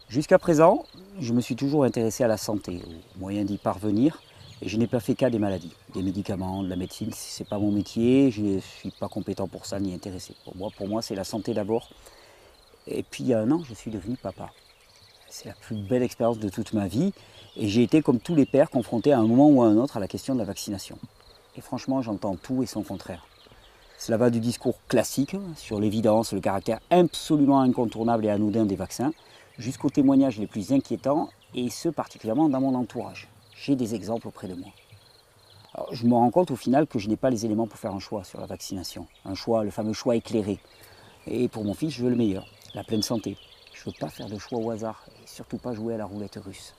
Jusqu'à présent, je me suis toujours intéressé à la santé, aux moyens d'y parvenir, et je n'ai pas fait cas des maladies, des médicaments, de la médecine. Ce n'est pas mon métier, je ne suis pas compétent pour ça ni intéressé. Pour moi, c'est la santé d'abord. Et puis il y a un an, je suis devenu papa. C'est la plus belle expérience de toute ma vie, et j'ai été, comme tous les pères, confronté à un moment ou à un autre à la question de la vaccination. Et franchement, j'entends tout et son contraire. Cela va du discours classique sur l'évidence, le caractère absolument incontournable et anodin des vaccins, jusqu'aux témoignages les plus inquiétants, et ce particulièrement dans mon entourage. J'ai des exemples auprès de moi. Alors, je me rends compte au final que je n'ai pas les éléments pour faire un choix sur la vaccination. Un choix, le fameux choix éclairé. Et pour mon fils, je veux le meilleur, la pleine santé. Je ne veux pas faire de choix au hasard, et surtout pas jouer à la roulette russe.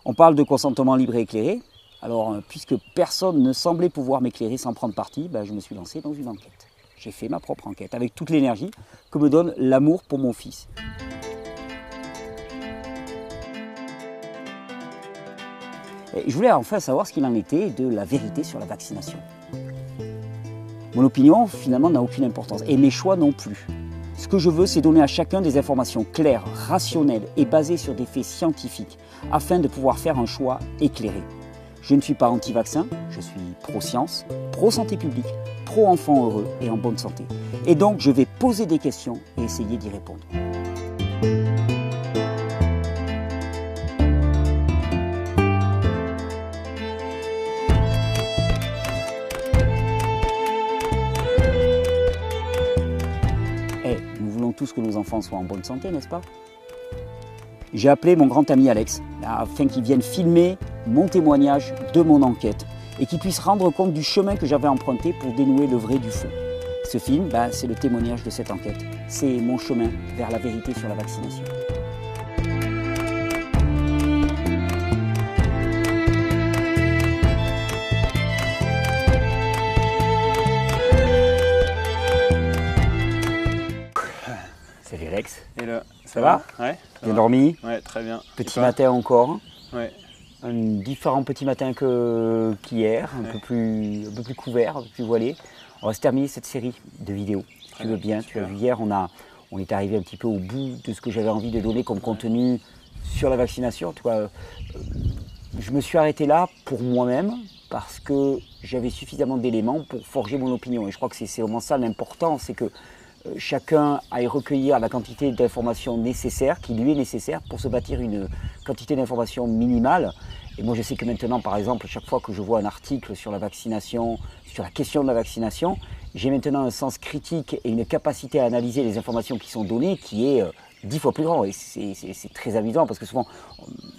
On parle de consentement libre et éclairé. Alors, puisque personne ne semblait pouvoir m'éclairer sans prendre parti, je me suis lancé dans une enquête. J'ai fait ma propre enquête, avec toute l'énergie que me donne l'amour pour mon fils. Et je voulais enfin savoir ce qu'il en était de la vérité sur la vaccination. Mon opinion, finalement, n'a aucune importance, et mes choix non plus. Ce que je veux, c'est donner à chacun des informations claires, rationnelles et basées sur des faits scientifiques, afin de pouvoir faire un choix éclairé. Je ne suis pas anti-vaccin, je suis pro-science, pro-santé publique, pro-enfant heureux et en bonne santé. Et donc, je vais poser des questions et essayer d'y répondre. Nous voulons tous que nos enfants soient en bonne santé, n'est-ce pas? J'ai appelé mon grand ami Alex, afin qu'il vienne filmer mon témoignage de mon enquête et qu'il puisse rendre compte du chemin que j'avais emprunté pour dénouer le vrai du faux. Ce film, c'est le témoignage de cette enquête. C'est mon chemin vers la vérité sur la vaccination. Salut Alex. Hello. Ça va? Ouais. Bien dormi? Ouais, très bien. Petit matin encore. Ouais. Un différent petit matin qu'hier, un peu plus couvert, un peu plus voilé. On va se terminer cette série de vidéos. Si tu veux bien, tu as vu hier, on est arrivé un petit peu au bout de ce que j'avais envie de donner comme contenu sur la vaccination. Tu vois, je me suis arrêté là pour moi-même parce que j'avais suffisamment d'éléments pour forger mon opinion. Et je crois que c'est vraiment ça l'important, c'est que chacun aille recueillir la quantité d'informations nécessaires, qui lui est nécessaire pour se bâtir une quantité d'informations minimale. Et moi je sais que maintenant, par exemple, chaque fois que je vois un article sur la vaccination, sur la question de la vaccination, j'ai maintenant un sens critique et une capacité à analyser les informations qui sont données qui est 10 fois plus grand. Et c'est très amusant parce que souvent,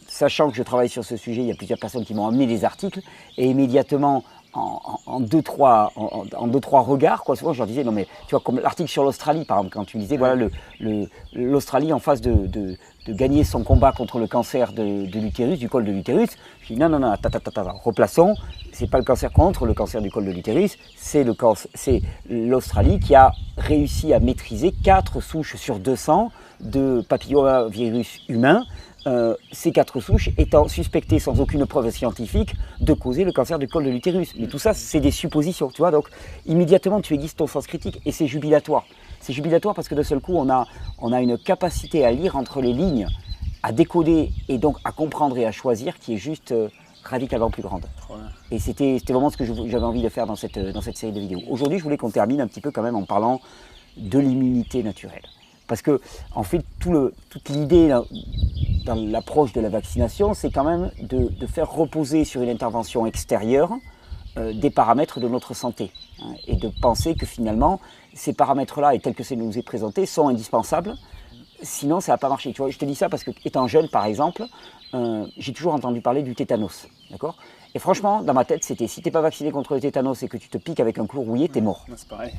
sachant que je travaille sur ce sujet, il y a plusieurs personnes qui m'ont amené des articles et immédiatement, en deux, trois regards, souvent je leur disais, non mais tu vois, comme l'article sur l'Australie par exemple, quand tu disais, voilà, l'Australie en phase de gagner son combat contre le cancer de l'utérus, du col de l'utérus, je dis non, replaçons, c'est pas le cancer contre le cancer du col de l'utérus, c'est l'Australie qui a réussi à maîtriser 4 souches sur 200 de papillomavirus humain, ces 4 souches étant suspectées sans aucune preuve scientifique de causer le cancer du col de l'utérus. Mais tout ça, c'est des suppositions, tu vois. Donc, immédiatement, tu aiguises ton sens critique et c'est jubilatoire. C'est jubilatoire parce que d'un seul coup, on a une capacité à lire entre les lignes, à décoder et donc à comprendre et à choisir qui est juste radicalement plus grande. Et c'était vraiment ce que j'avais envie de faire dans cette série de vidéos. Aujourd'hui, je voulais qu'on termine un petit peu quand même en parlant de l'immunité naturelle. Parce que, en fait, toute l'idée dans l'approche de la vaccination, c'est quand même de faire reposer sur une intervention extérieure des paramètres de notre santé. Et de penser que finalement, ces paramètres-là, et tels que ça nous est présenté, sont indispensables. Sinon, ça ne va pas marcher. Tu vois, je te dis ça parce que, étant jeune, par exemple, j'ai toujours entendu parler du tétanos. D'accord ? Et franchement, dans ma tête, c'était si tu n'es pas vacciné contre le tétanos et que tu te piques avec un clou rouillé, tu es mort. C'est pareil.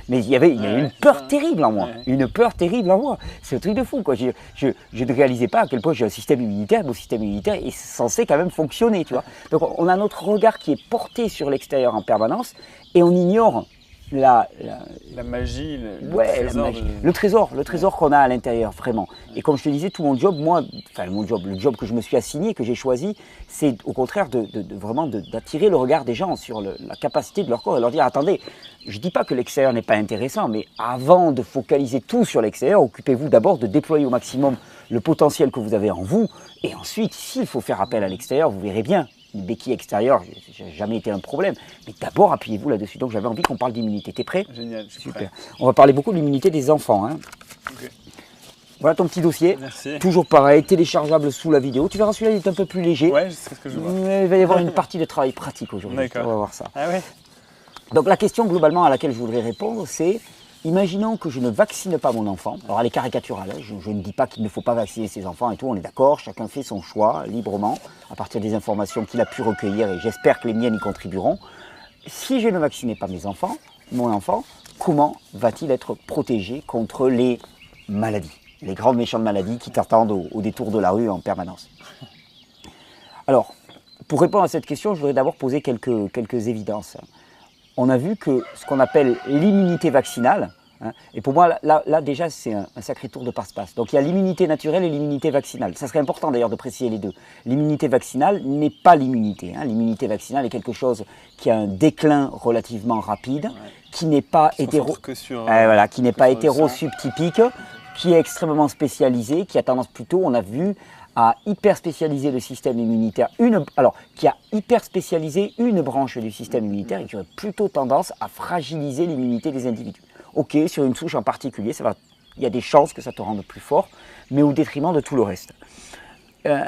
Mais il y avait une peur terrible en moi. Une peur terrible en moi. C'est un truc de fou, quoi. Je ne réalisais pas à quel point j'ai un système immunitaire. Mon système immunitaire est censé quand même fonctionner, tu vois. Donc on a notre regard qui est porté sur l'extérieur en permanence et on ignore La magie, le trésor qu'on a à l'intérieur, vraiment. Et comme je te disais, tout mon job, le job que je me suis assigné, que j'ai choisi, c'est au contraire vraiment d'attirer le regard des gens sur la capacité de leur corps et leur dire, attendez, je ne dis pas que l'extérieur n'est pas intéressant, mais avant de focaliser tout sur l'extérieur, occupez-vous d'abord de déployer au maximum le potentiel que vous avez en vous. Et ensuite, s'il faut faire appel à l'extérieur, vous verrez bien. Une béquille extérieure, ça n'a jamais été un problème. Mais d'abord, appuyez-vous là-dessus. Donc, j'avais envie qu'on parle d'immunité. T'es prêt? Génial, je suis super. Prêt. On va parler beaucoup de l'immunité des enfants. Hein. Okay. Voilà ton petit dossier. Merci. Toujours pareil, téléchargeable sous la vidéo. Tu verras, celui-là, il est un peu plus léger. Ouais, c'est ce que je vois. Mais il va y avoir une partie de travail pratique aujourd'hui. D'accord. On va voir ça. Ah ouais. Donc, la question globalement à laquelle je voudrais répondre, c'est imaginons que je ne vaccine pas mon enfant. Alors, elle est caricaturale. Hein. Je ne dis pas qu'il ne faut pas vacciner ses enfants et tout. On est d'accord. Chacun fait son choix librement à partir des informations qu'il a pu recueillir et j'espère que les miennes y contribueront. Si je ne vaccinais pas mon enfant, comment va-t-il être protégé contre les maladies, les grandes méchantes maladies qui t'attendent au détour de la rue en permanence? Alors, pour répondre à cette question, je voudrais d'abord poser quelques évidences. On a vu que ce qu'on appelle l'immunité vaccinale, hein, et pour moi, là déjà, c'est un sacré tour de passe-passe. Donc il y a l'immunité naturelle et l'immunité vaccinale. Ça serait important d'ailleurs de préciser les deux. L'immunité vaccinale n'est pas l'immunité. Hein. L'immunité vaccinale est quelque chose qui a un déclin relativement rapide, qui n'est pas hétéro-subtypique, qui est extrêmement spécialisé, qui a tendance plutôt, on a vu, à hyper spécialiser le système immunitaire, qui a hyper spécialisé une branche du système immunitaire et qui aurait plutôt tendance à fragiliser l'immunité des individus. Ok, sur une souche en particulier, il y a des chances que ça te rende plus fort, mais au détriment de tout le reste. Ce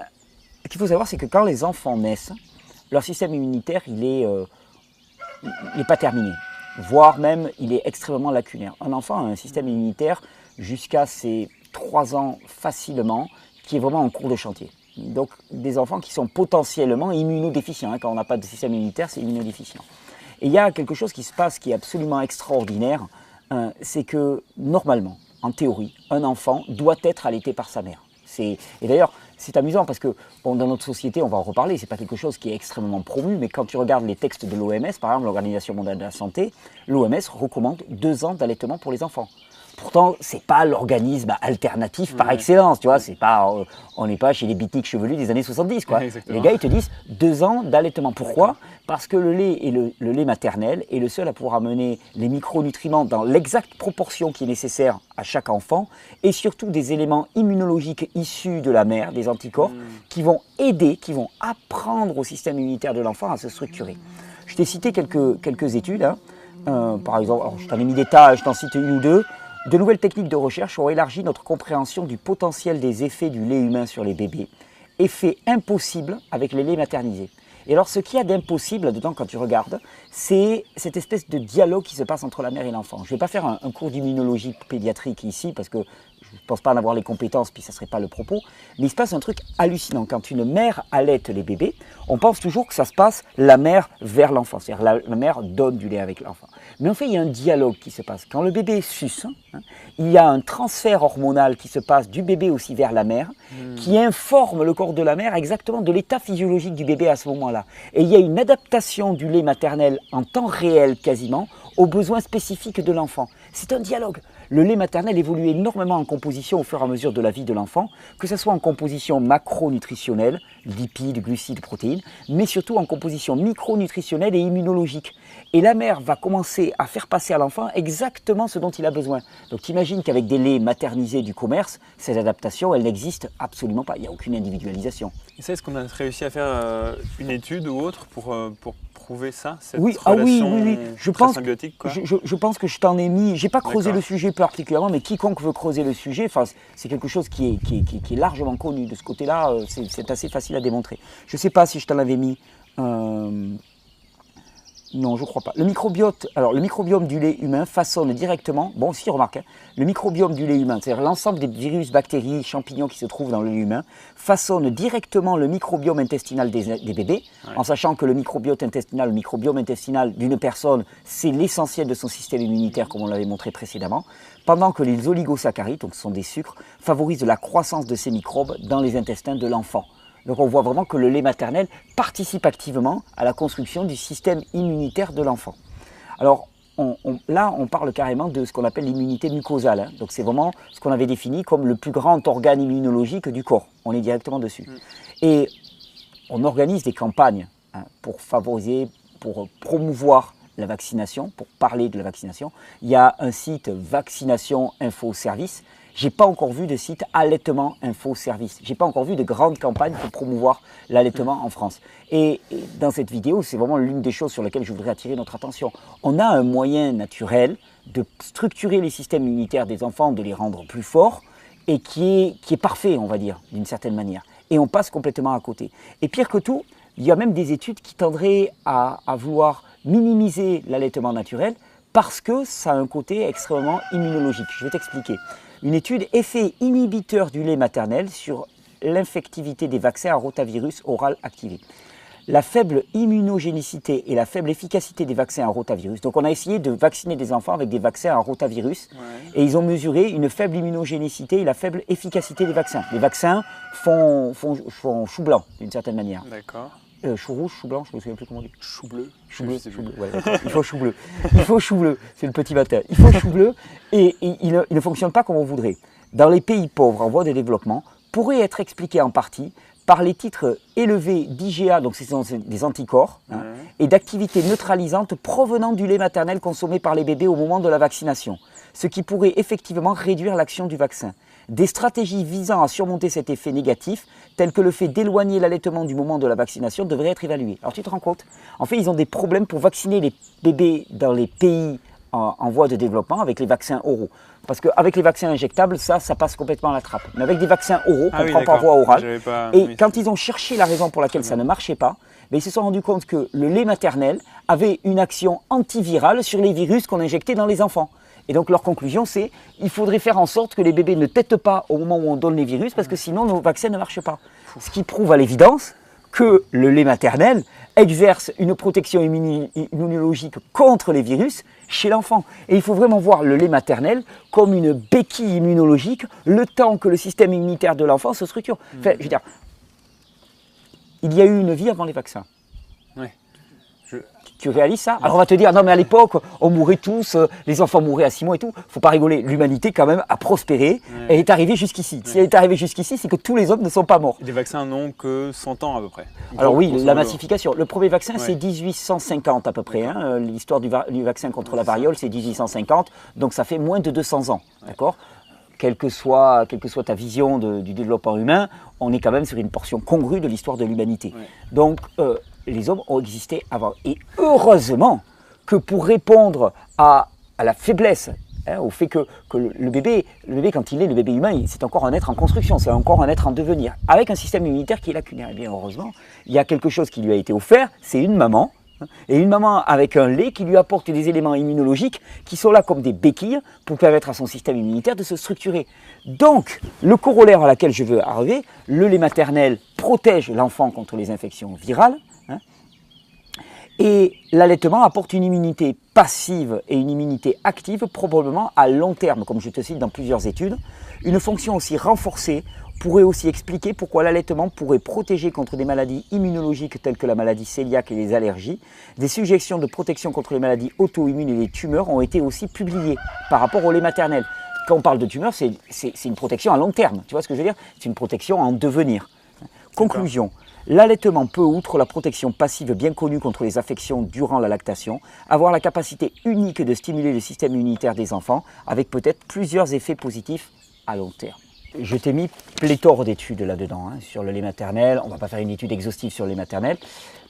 qu'il faut savoir, c'est que quand les enfants naissent, leur système immunitaire, il n'est pas terminé, voire même il est extrêmement lacunaire. Un enfant a un système immunitaire jusqu'à ses 3 ans facilement, qui est vraiment en cours de chantier. Donc des enfants qui sont potentiellement immunodéficients. Hein. Quand on n'a pas de système immunitaire, c'est immunodéficient. Et il y a quelque chose qui se passe qui est absolument extraordinaire, c'est que normalement, en théorie, un enfant doit être allaité par sa mère. Et d'ailleurs, c'est amusant parce que dans notre société, on va en reparler, c'est pas quelque chose qui est extrêmement promu, mais quand tu regardes les textes de l'OMS, par exemple l'Organisation mondiale de la santé, l'OMS recommande 2 ans d'allaitement pour les enfants. Pourtant, c'est pas l'organisme alternatif par excellence, tu vois. C'est pas, on n'est pas chez les beatniks chevelus des années 70, quoi. Les gars, ils te disent 2 ans d'allaitement. Pourquoi? Parce que le lait maternel est le seul à pouvoir amener les micronutriments dans l'exacte proportion qui est nécessaire à chaque enfant et surtout des éléments immunologiques issus de la mère, des anticorps, qui vont aider, qui vont apprendre au système immunitaire de l'enfant à se structurer. Je t'ai cité quelques études, hein. Par exemple, alors, je t'en ai mis des tas, je t'en cite une ou deux. De nouvelles techniques de recherche ont élargi notre compréhension du potentiel des effets du lait humain sur les bébés, effets impossibles avec les laits maternisés. Et alors ce qu'il y a d'impossible dedans quand tu regardes, c'est cette espèce de dialogue qui se passe entre la mère et l'enfant. Je ne vais pas faire un cours d'immunologie pédiatrique ici parce que je ne pense pas en avoir les compétences, puis ça ne serait pas le propos, mais il se passe un truc hallucinant. Quand une mère allaite les bébés, on pense toujours que ça se passe la mère vers l'enfant, c'est-à-dire la mère donne du lait avec l'enfant. Mais en fait, il y a un dialogue qui se passe. Quand le bébé suce, hein, il y a un transfert hormonal qui se passe du bébé aussi vers la mère, qui informe le corps de la mère exactement de l'état physiologique du bébé à ce moment-là. Et il y a une adaptation du lait maternel en temps réel quasiment aux besoins spécifiques de l'enfant. C'est un dialogue. Le lait maternel évolue énormément en composition au fur et à mesure de la vie de l'enfant, que ce soit en composition macronutritionnelle, lipides, glucides, protéines, mais surtout en composition micronutritionnelle et immunologique. Et la mère va commencer à faire passer à l'enfant exactement ce dont il a besoin. Donc tu imagines qu'avec des laits maternisés du commerce, ces adaptations, elles n'existent absolument pas. Il n'y a aucune individualisation. Et ça, est-ce qu'on a réussi à faire une étude ou autre pour prouver ça, cette relation oui. symbiotique, quoi. Je pense que je t'en ai mis, j'ai pas creusé le sujet particulièrement, mais quiconque veut creuser le sujet, c'est quelque chose qui est largement connu. De ce côté-là, c'est assez facile à démontrer. Je ne sais pas si je t'en avais mis... Non, je ne crois pas. Le microbiome du lait humain façonne directement, bon si remarque, hein, le microbiome du lait humain, c'est-à-dire l'ensemble des virus, bactéries, champignons qui se trouvent dans le lait humain, façonne directement le microbiome intestinal des bébés, en sachant que le microbiome intestinal d'une personne, c'est l'essentiel de son système immunitaire, comme on l'avait montré précédemment, pendant que les oligosaccharides, donc ce sont des sucres, favorisent la croissance de ces microbes dans les intestins de l'enfant. Donc on voit vraiment que le lait maternel participe activement à la construction du système immunitaire de l'enfant. Alors là, on parle carrément de ce qu'on appelle l'immunité mucosale. Hein. Donc c'est vraiment ce qu'on avait défini comme le plus grand organe immunologique du corps. On est directement dessus. Et on organise des campagnes pour favoriser, pour promouvoir la vaccination, pour parler de la vaccination. Il y a un site Vaccination Info Service. Je n'ai pas encore vu de site Allaitement Info Service. Je n'ai pas encore vu de grande campagne pour promouvoir l'allaitement en France. Et dans cette vidéo, c'est vraiment l'une des choses sur lesquelles je voudrais attirer notre attention. On a un moyen naturel de structurer les systèmes immunitaires des enfants, de les rendre plus forts, et qui est parfait, on va dire, d'une certaine manière. Et on passe complètement à côté. Et pire que tout, il y a même des études qui tendraient à vouloir minimiser l'allaitement naturel parce que ça a un côté extrêmement immunologique. Je vais t'expliquer. Une étude effet inhibiteur du lait maternel sur l'infectivité des vaccins à rotavirus oral activé. La faible immunogénicité et la faible efficacité des vaccins à rotavirus. Donc on a essayé de vacciner des enfants avec des vaccins à rotavirus et ils ont mesuré une faible immunogénicité et la faible efficacité des vaccins. Les vaccins font chou blanc d'une certaine manière. D'accord. Chou rouge, chou blanc, je ne me souviens plus comment on dit. Chou bleu. Chou bleu, ouais, il faut chou bleu. Il faut chou bleu, c'est le petit matin. Il faut chou bleu et il ne fonctionne pas comme on voudrait. Dans les pays pauvres en voie de développement, pourrait être expliqué en partie par les titres élevés d'IgA, donc ce sont des anticorps, et d'activité neutralisante provenant du lait maternel consommé par les bébés au moment de la vaccination, ce qui pourrait effectivement réduire l'action du vaccin. Des stratégies visant à surmonter cet effet négatif, telles que le fait d'éloigner l'allaitement du moment de la vaccination, devraient être évaluées. Alors tu te rends compte? En fait, ils ont des problèmes pour vacciner les bébés dans les pays en voie de développement avec les vaccins oraux. Parce qu'avec les vaccins injectables, ça passe complètement à la trappe. Mais avec des vaccins oraux, qu'on prend par voie orale, quand ils ont cherché la raison pour laquelle ça ne marchait pas, ils se sont rendus compte que le lait maternel avait une action antivirale sur les virus qu'on injectait dans les enfants. Et donc leur conclusion, c'est qu'il faudrait faire en sorte que les bébés ne têtent pas au moment où on donne les virus, parce que sinon nos vaccins ne marchent pas. Ce qui prouve à l'évidence que le lait maternel exerce une protection immunologique contre les virus chez l'enfant. Et il faut vraiment voir le lait maternel comme une béquille immunologique le temps que le système immunitaire de l'enfant se structure. Enfin, je veux dire, il y a eu une vie avant les vaccins. Ouais. Tu réalises ça? Alors on va te dire, non mais à l'époque, on mourait tous, les enfants mouraient à 6 mois et tout. Faut pas rigoler, l'humanité quand même a prospéré et est arrivée jusqu'ici. Si elle est arrivée jusqu'ici, c'est que tous les hommes ne sont pas morts. Les vaccins n'ont que 100 ans à peu près. Alors oui, la massification. Le premier vaccin, c'est 1850 à peu près. Hein. L'histoire du vaccin contre la variole, c'est 1850. Donc ça fait moins de 200 ans. D'accord ? Quelle que soit ta vision du développement humain, on est quand même sur une portion congrue de l'histoire de l'humanité. Donc les hommes ont existé avant. Et heureusement que pour répondre à la faiblesse, au fait que le bébé, quand il est le bébé humain, c'est encore un être en construction, c'est encore un être en devenir, avec un système immunitaire qui est lacunaire. Et bien heureusement, il y a quelque chose qui lui a été offert, c'est une maman. Et une maman avec un lait qui lui apporte des éléments immunologiques qui sont là comme des béquilles pour permettre à son système immunitaire de se structurer. Donc, le corollaire à laquelle je veux arriver, le lait maternel protège l'enfant contre les infections virales. Et l'allaitement apporte une immunité passive et une immunité active probablement à long terme, comme je te cite dans plusieurs études. Une fonction aussi renforcée pourrait aussi expliquer pourquoi l'allaitement pourrait protéger contre des maladies immunologiques telles que la maladie cœliaque et les allergies. Des suggestions de protection contre les maladies auto-immunes et les tumeurs ont été aussi publiées par rapport au lait maternel. Quand on parle de tumeurs, c'est une protection à long terme. Tu vois ce que je veux dire? C'est une protection en devenir. Conclusion. L'allaitement peut, outre la protection passive bien connue contre les affections durant la lactation, avoir la capacité unique de stimuler le système immunitaire des enfants avec peut-être plusieurs effets positifs à long terme. Je t'ai mis pléthore d'études là-dedans, sur le lait maternel. On ne va pas faire une étude exhaustive sur le lait maternel.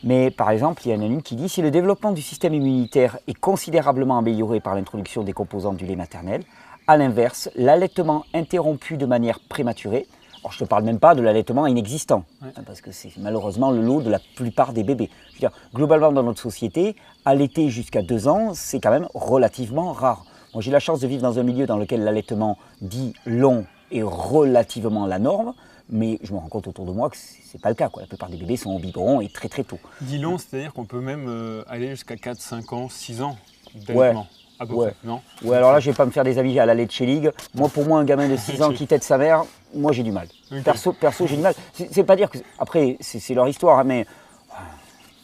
Mais par exemple, il y en a une qui dit « Si le développement du système immunitaire est considérablement amélioré par l'introduction des composantes du lait maternel, à l'inverse, l'allaitement interrompu de manière prématurée, alors je ne te parle même pas de l'allaitement inexistant, parce que c'est malheureusement le lot de la plupart des bébés. Je veux dire, globalement dans notre société, allaiter jusqu'à 2 ans, c'est quand même relativement rare. Moi j'ai la chance de vivre dans un milieu dans lequel l'allaitement dit long est relativement la norme, mais je me rends compte autour de moi que ce n'est pas le cas. La plupart des bébés sont au biberon et très très tôt. Dit long, c'est-à-dire qu'on peut même aller jusqu'à 4, 5 ans, 6 ans d'allaitement. À peu près, non? Ouais, alors là, je ne vais pas me faire des avis à la Leche League. Moi, pour moi, un gamin de 6 ans qui tète sa mère, moi, j'ai du mal. Okay. Perso, j'ai du mal. C'est pas dire que... Après, c'est leur histoire, mais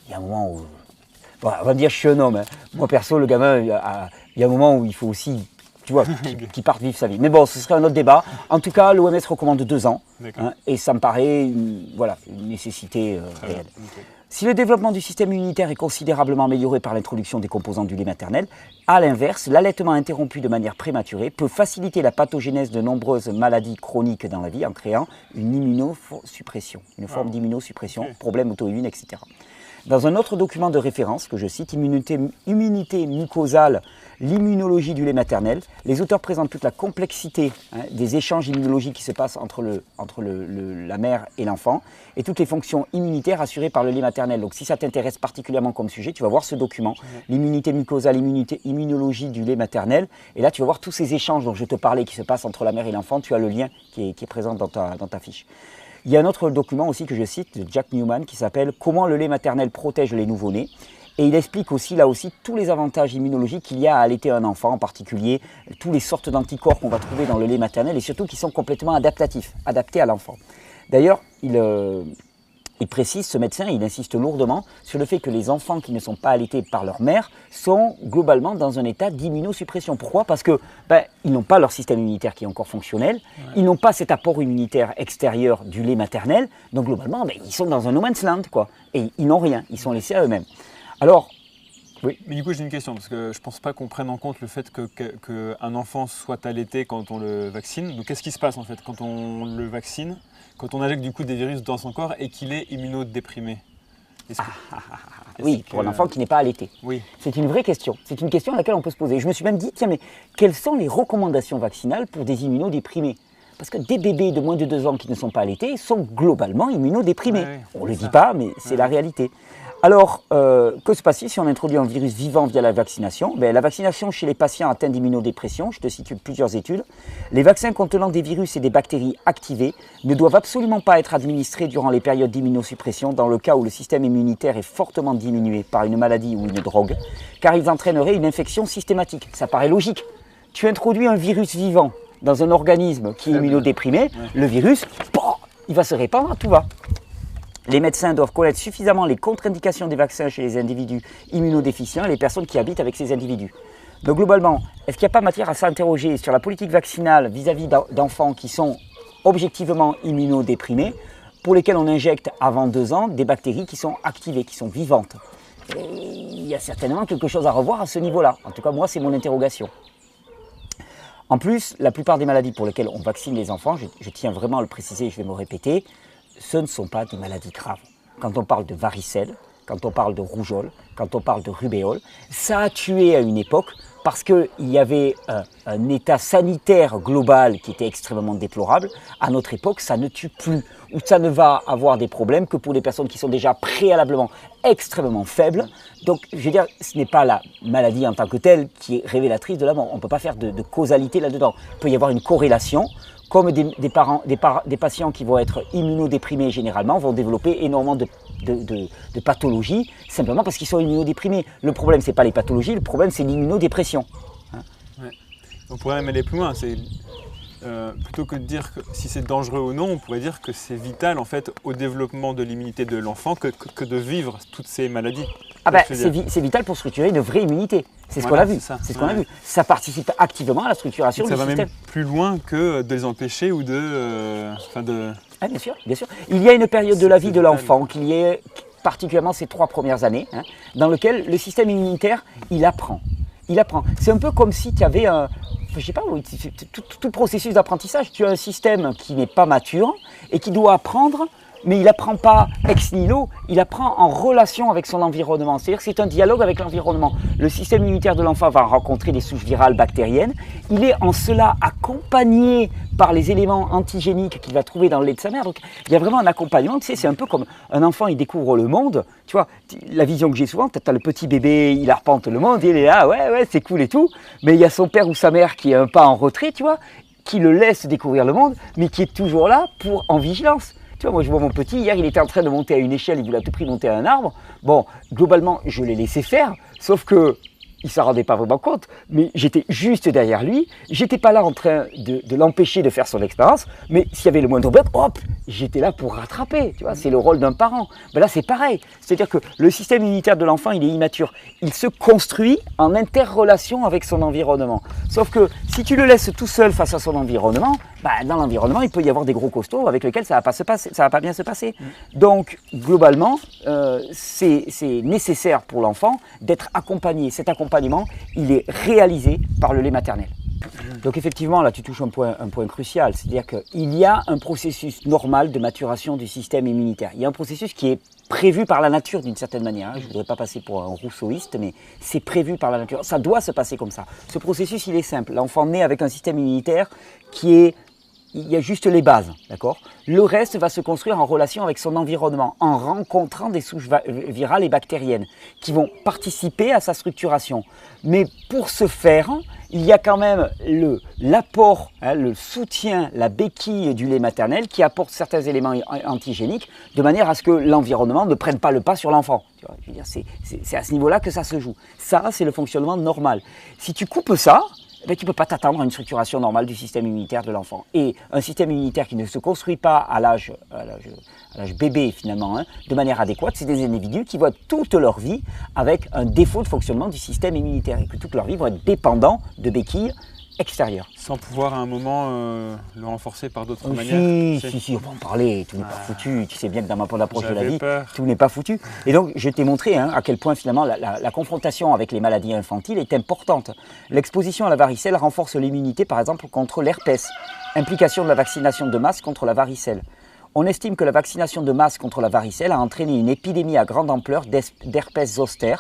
il y a un moment où... Bon, on va me dire je suis un homme. Hein. Moi perso, le gamin, il y a un moment où il faut aussi, tu vois, qu'il parte vivre sa vie. Mais bon, ce serait un autre débat. En tout cas, l'OMS recommande 2 ans. Hein, et ça me paraît une nécessité réelle. Okay. Si le développement du système immunitaire est considérablement amélioré par l'introduction des composants du lait maternel, à l'inverse, l'allaitement interrompu de manière prématurée peut faciliter la pathogénèse de nombreuses maladies chroniques dans la vie en créant une immunosuppression, une forme d'immunosuppression, problèmes auto-immunes, etc. Dans un autre document de référence que je cite, Immunité mucosale, l'immunologie du lait maternel, les auteurs présentent toute la complexité des échanges immunologiques qui se passent entre la mère et l'enfant et toutes les fonctions immunitaires assurées par le lait maternel. Donc si ça t'intéresse particulièrement comme sujet, tu vas voir ce document, l'immunité mucosale, immunologie du lait maternel, et là tu vas voir tous ces échanges dont je te parlais qui se passent entre la mère et l'enfant, tu as le lien qui est présent dans ta fiche. Il y a un autre document aussi que je cite de Jack Newman qui s'appelle « Comment le lait maternel protège les nouveau-nés ». Et il explique aussi, là aussi, tous les avantages immunologiques qu'il y a à allaiter un enfant, en particulier toutes les sortes d'anticorps qu'on va trouver dans le lait maternel et surtout qui sont complètement adaptatifs, adaptés à l'enfant. D'ailleurs, il précise, ce médecin, il insiste lourdement sur le fait que les enfants qui ne sont pas allaités par leur mère sont globalement dans un état d'immunosuppression. Pourquoi ? Parce que ils n'ont pas leur système immunitaire qui est encore fonctionnel, ils n'ont pas cet apport immunitaire extérieur du lait maternel, donc globalement, ils sont dans un no man's land, quoi. Et ils n'ont rien, ils sont laissés à eux-mêmes. Alors, oui. Mais du coup, j'ai une question, parce que je ne pense pas qu'on prenne en compte le fait qu'un enfant soit allaité quand on le vaccine. Donc, qu'est-ce qui se passe en fait quand on le vaccine, quand on injecte du coup des virus dans son corps et qu'il est immunodéprimé? Oui, pour un enfant qui n'est pas allaité. Oui. C'est une vraie question. C'est une question à laquelle on peut se poser. Je me suis même dit, tiens, mais quelles sont les recommandations vaccinales pour des immunodéprimés ? Parce que des bébés de moins de 2 ans qui ne sont pas allaités sont globalement immunodéprimés. On ne le dit pas, mais c'est la réalité. Alors, que se passe-t-il si on introduit un virus vivant via la vaccination ? La vaccination chez les patients atteints d'immunodépression, je te cite plusieurs études, les vaccins contenant des virus et des bactéries activées ne doivent absolument pas être administrés durant les périodes d'immunosuppression dans le cas où le système immunitaire est fortement diminué par une maladie ou une drogue, car ils entraîneraient une infection systématique. Ça paraît logique. Tu introduis un virus vivant dans un organisme qui est immunodéprimé, le virus, il va se répandre à tout va. Les médecins doivent connaître suffisamment les contre-indications des vaccins chez les individus immunodéficients et les personnes qui habitent avec ces individus. Donc globalement, est-ce qu'il n'y a pas matière à s'interroger sur la politique vaccinale vis-à-vis d'enfants qui sont objectivement immunodéprimés, pour lesquels on injecte avant 2 ans des bactéries qui sont activées, qui sont vivantes? Et il y a certainement quelque chose à revoir à ce niveau-là. En tout cas, moi, c'est mon interrogation. En plus, la plupart des maladies pour lesquelles on vaccine les enfants, je tiens vraiment à le préciser, je vais me répéter, ce ne sont pas des maladies graves. Quand on parle de varicelle, quand on parle de rougeole, quand on parle de rubéole, ça a tué à une époque parce qu'il y avait un état sanitaire global qui était extrêmement déplorable. À notre époque, ça ne tue plus, ou ça ne va avoir des problèmes que pour des personnes qui sont déjà préalablement extrêmement faibles. Donc, je veux dire, ce n'est pas la maladie en tant que telle qui est révélatrice de la mort. On ne peut pas faire de causalité là-dedans. Il peut y avoir une corrélation. Comme des patients qui vont être immunodéprimés généralement vont développer énormément de pathologies, simplement parce qu'ils sont immunodéprimés. Le problème, ce n'est pas les pathologies, le problème, c'est l'immunodépression. On pourrait même aller plus loin. Plutôt que de dire que si c'est dangereux ou non, on pourrait dire que c'est vital en fait au développement de l'immunité de l'enfant que de vivre toutes ces maladies. C'est vital pour structurer une vraie immunité. C'est ce qu'on a vu. C'est ce qu'on a vu. Ça participe activement à la structuration du système. Ça va même plus loin que de les empêcher ou bien sûr, bien sûr. Il y a une période de la vie de l'enfant qui est particulièrement ces 3 premières années, dans lequel le système immunitaire, il apprend. C'est un peu comme si tu avais tout processus d'apprentissage. Tu as un système qui n'est pas mature et qui doit apprendre, mais il n'apprend pas ex nihilo, il apprend en relation avec son environnement. C'est-à-dire que c'est un dialogue avec l'environnement. Le système immunitaire de l'enfant va rencontrer des souches virales bactériennes. Il est en cela accompagné par les éléments antigéniques qu'il va trouver dans le lait de sa mère. Donc il y a vraiment un accompagnement. Tu sais, c'est un peu comme un enfant, il découvre le monde. Tu vois, la vision que j'ai souvent, tu as le petit bébé, il arpente le monde, il est là, ouais, c'est cool et tout. Mais il y a son père ou sa mère qui est un pas en retrait, tu vois, qui le laisse découvrir le monde, mais qui est toujours là en vigilance. Tu vois, moi je vois mon petit, hier il était en train de monter à une échelle, il voulait à tout prix monter à un arbre. Bon, globalement, je l'ai laissé faire, sauf que il ne s'en rendait pas vraiment compte, mais j'étais juste derrière lui. J'étais pas là en train de l'empêcher de faire son expérience, mais s'il y avait le moindre bug, hop, j'étais là pour rattraper. Tu vois, c'est le rôle d'un parent. Ben là, c'est pareil. C'est-à-dire que le système immunitaire de l'enfant, il est immature. Il se construit en interrelation avec son environnement. Sauf que si tu le laisses tout seul face à son environnement, ben, dans l'environnement, il peut y avoir des gros costauds avec lesquels ça ne va pas bien se passer. Donc, globalement, c'est nécessaire pour l'enfant d'être accompagné. Cet accompagnement, il est réalisé par le lait maternel. Donc effectivement, là tu touches un point crucial, c'est-à-dire qu'il y a un processus normal de maturation du système immunitaire. Il y a un processus qui est prévu par la nature d'une certaine manière. Je ne voudrais pas passer pour un rousseauiste, mais c'est prévu par la nature. Ça doit se passer comme ça. Ce processus, il est simple. L'enfant naît avec un système immunitaire qui est... Il y a juste les bases, d'accord? Le reste va se construire en relation avec son environnement, en rencontrant des souches virales et bactériennes qui vont participer à sa structuration. Mais pour ce faire, il y a quand même l'apport, le soutien, la béquille du lait maternel qui apporte certains éléments antigéniques de manière à ce que l'environnement ne prenne pas le pas sur l'enfant. C'est à ce niveau-là que ça se joue. Ça, c'est le fonctionnement normal. Si tu coupes ça, ben, tu ne peux pas t'attendre à une structuration normale du système immunitaire de l'enfant. Et un système immunitaire qui ne se construit pas à l'âge bébé finalement, de manière adéquate, c'est des individus qui voient toute leur vie avec un défaut de fonctionnement du système immunitaire et que toute leur vie vont être dépendants de béquilles extérieures. Sans pouvoir à un moment le renforcer par d'autres manières. Si, on va en parler, tout n'est pas foutu. Tu sais bien que dans ma approche de la vie, tout n'est pas foutu. Et donc, je t'ai montré à quel point finalement la confrontation avec les maladies infantiles est importante. L'exposition à la varicelle renforce l'immunité, par exemple, contre l'herpès. Implication de la vaccination de masse contre la varicelle. On estime que la vaccination de masse contre la varicelle a entraîné une épidémie à grande ampleur d'herpès zoster,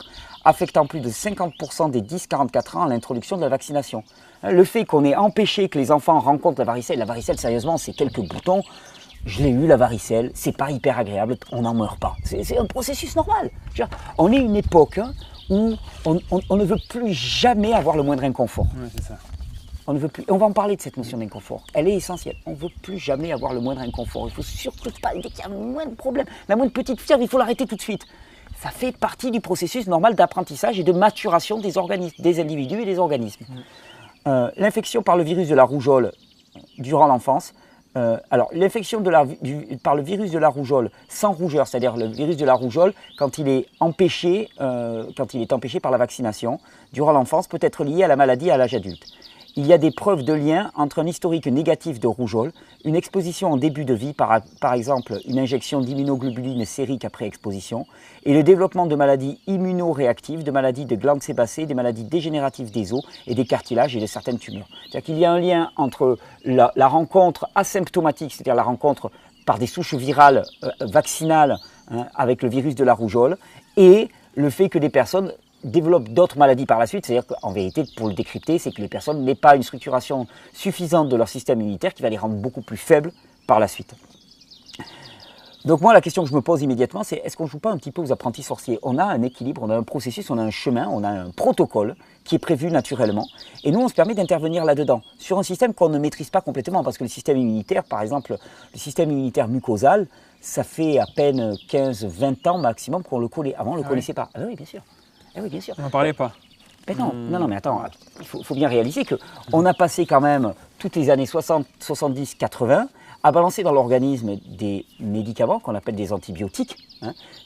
affectant plus de 50% des 10-44 ans à l'introduction de la vaccination. Le fait qu'on ait empêché que les enfants rencontrent la varicelle sérieusement, c'est quelques boutons. Je l'ai eu la varicelle, c'est pas hyper agréable, on n'en meurt pas. C'est un processus normal. On est une époque où on ne veut plus jamais avoir le moindre inconfort. Oui, c'est ça. On ne veut plus. On va en parler de cette notion d'inconfort. Elle est essentielle. On ne veut plus jamais avoir le moindre inconfort. Il ne faut surtout pas, dès qu'il y a le moindre problème, la moindre petite fièvre, il faut l'arrêter tout de suite. Ça fait partie du processus normal d'apprentissage et de maturation des organismes, des individus et des organismes. L'infection par le virus de la rougeole durant l'enfance. Alors, l'infection par le virus de la rougeole sans rougeur, c'est-à-dire le virus de la rougeole, quand il est empêché par la vaccination durant l'enfance, peut être lié à la maladie à l'âge adulte. Il y a des preuves de lien entre un historique négatif de rougeole, une exposition en début de vie, par exemple une injection d'immunoglobuline sérique après exposition, et le développement de maladies immunoréactives, de maladies de glandes sébacées, des maladies dégénératives des os et des cartilages et de certaines tumeurs. C'est-à-dire qu'il y a un lien entre la rencontre asymptomatique, c'est-à-dire la rencontre par des souches virales vaccinales avec le virus de la rougeole, et le fait que des personnes développent d'autres maladies par la suite, c'est-à-dire qu'en vérité, pour le décrypter, c'est que les personnes n'aient pas une structuration suffisante de leur système immunitaire qui va les rendre beaucoup plus faibles par la suite. Donc moi, la question que je me pose immédiatement, c'est est-ce qu'on ne joue pas un petit peu aux apprentis sorciers? On a un équilibre, on a un processus, on a un chemin, on a un protocole qui est prévu naturellement, et nous, on se permet d'intervenir là-dedans, sur un système qu'on ne maîtrise pas complètement, parce que le système immunitaire, par exemple, le système immunitaire mucosal, ça fait à peine 15-20 ans maximum qu'on le connaît. Avant, on ne le connaissait pas. Ah oui, bien sûr. Eh oui, bien sûr. On n'en parlait pas. Mais non, mais attends, il faut bien réaliser qu'on a passé quand même toutes les années 60, 70, 80 à balancer dans l'organisme des médicaments qu'on appelle des antibiotiques.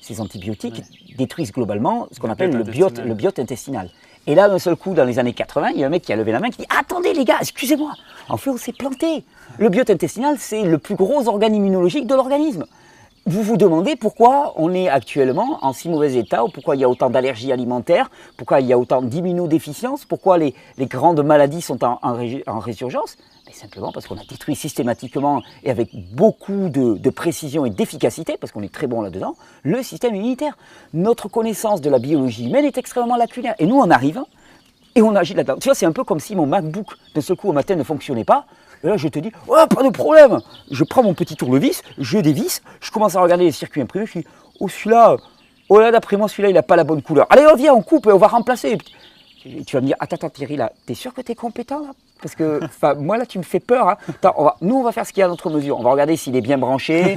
Ces antibiotiques détruisent globalement ce qu'on appelle le biote intestinal. Et là, d'un seul coup, dans les années 80, il y a un mec qui a levé la main qui dit « Attendez les gars, excusez-moi, en fait on s'est planté. Le biote intestinal, c'est le plus gros organe immunologique de l'organisme. » Vous vous demandez pourquoi on est actuellement en si mauvais état, ou pourquoi il y a autant d'allergies alimentaires, pourquoi il y a autant d'immunodéficiences, pourquoi les grandes maladies sont en résurgence. Mais simplement parce qu'on a détruit systématiquement et avec beaucoup de précision et d'efficacité, parce qu'on est très bon là-dedans, le système immunitaire. Notre connaissance de la biologie humaine est extrêmement lacunaire. Et nous, on arrive et on agit là-dedans. Tu vois, c'est un peu comme si mon MacBook, d'un seul coup au matin, ne fonctionnait pas. Et là, je te dis, oh, pas de problème. Je prends mon petit tournevis, je dévisse, je commence à regarder les circuits imprimés, je dis, oh celui-là, oh là, d'après moi, celui-là, il n'a pas la bonne couleur. Allez, viens, on coupe et on va remplacer. Tu vas me dire, attends Thierry, là, t'es sûr que t'es compétent là? Parce que moi, là, tu me fais peur. Hein. Attends, nous, on va faire ce qu'il y a à notre mesure. On va regarder s'il est bien branché,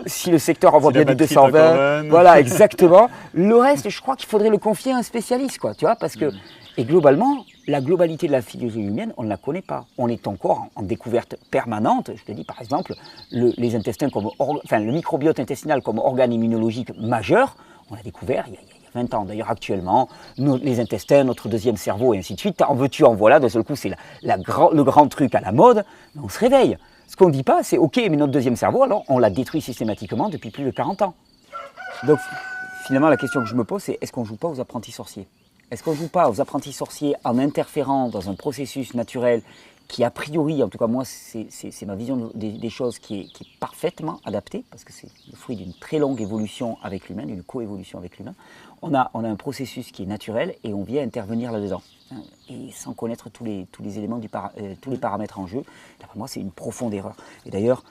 si le secteur envoie bien du 220. Voilà, exactement. Le reste, je crois qu'il faudrait le confier à un spécialiste, quoi, tu vois, parce que... Et globalement, la globalité de la physiologie humaine, on ne la connaît pas. On est encore en découverte permanente. Je te dis, par exemple, les intestins le microbiote intestinal comme organe immunologique majeur, on l'a découvert il y a 20 ans. D'ailleurs, actuellement, les intestins, notre deuxième cerveau, et ainsi de suite, en veux-tu, en voilà, d'un seul coup, c'est le grand truc à la mode, mais on se réveille. Ce qu'on ne dit pas, c'est, ok, mais notre deuxième cerveau, alors, on l'a détruit systématiquement depuis plus de 40 ans. Donc, finalement, la question que je me pose, c'est, est-ce qu'on ne joue pas aux apprentis sorciers ? Est-ce qu'on ne joue pas aux apprentis sorciers en interférant dans un processus naturel qui, a priori, en tout cas moi, c'est ma vision des choses qui est parfaitement adaptée, parce que c'est le fruit d'une très longue évolution avec l'humain, d'une coévolution avec l'humain. On a un processus qui est naturel et on vient intervenir là-dedans. Et sans connaître tous les éléments, tous les paramètres en jeu, d'après moi, c'est une profonde erreur. Et d'ailleurs,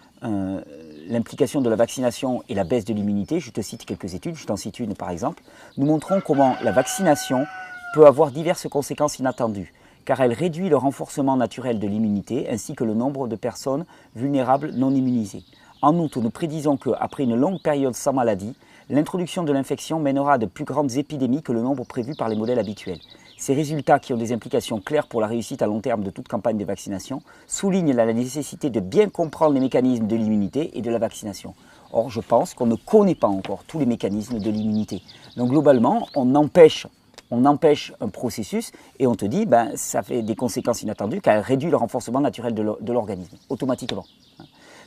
l'implication de la vaccination et la baisse de l'immunité, je te cite quelques études, je t'en cite une par exemple, nous montrons comment la vaccination peut avoir diverses conséquences inattendues, car elle réduit le renforcement naturel de l'immunité ainsi que le nombre de personnes vulnérables non immunisées. En outre, nous prédisons qu'après une longue période sans maladie, l'introduction de l'infection mènera à de plus grandes épidémies que le nombre prévu par les modèles habituels. Ces résultats, qui ont des implications claires pour la réussite à long terme de toute campagne de vaccination, soulignent la nécessité de bien comprendre les mécanismes de l'immunité et de la vaccination. Or, je pense qu'on ne connaît pas encore tous les mécanismes de l'immunité. Donc, globalement, on empêche un processus et on te dit, ça fait des conséquences inattendues car elle réduit le renforcement naturel de l'organisme, automatiquement.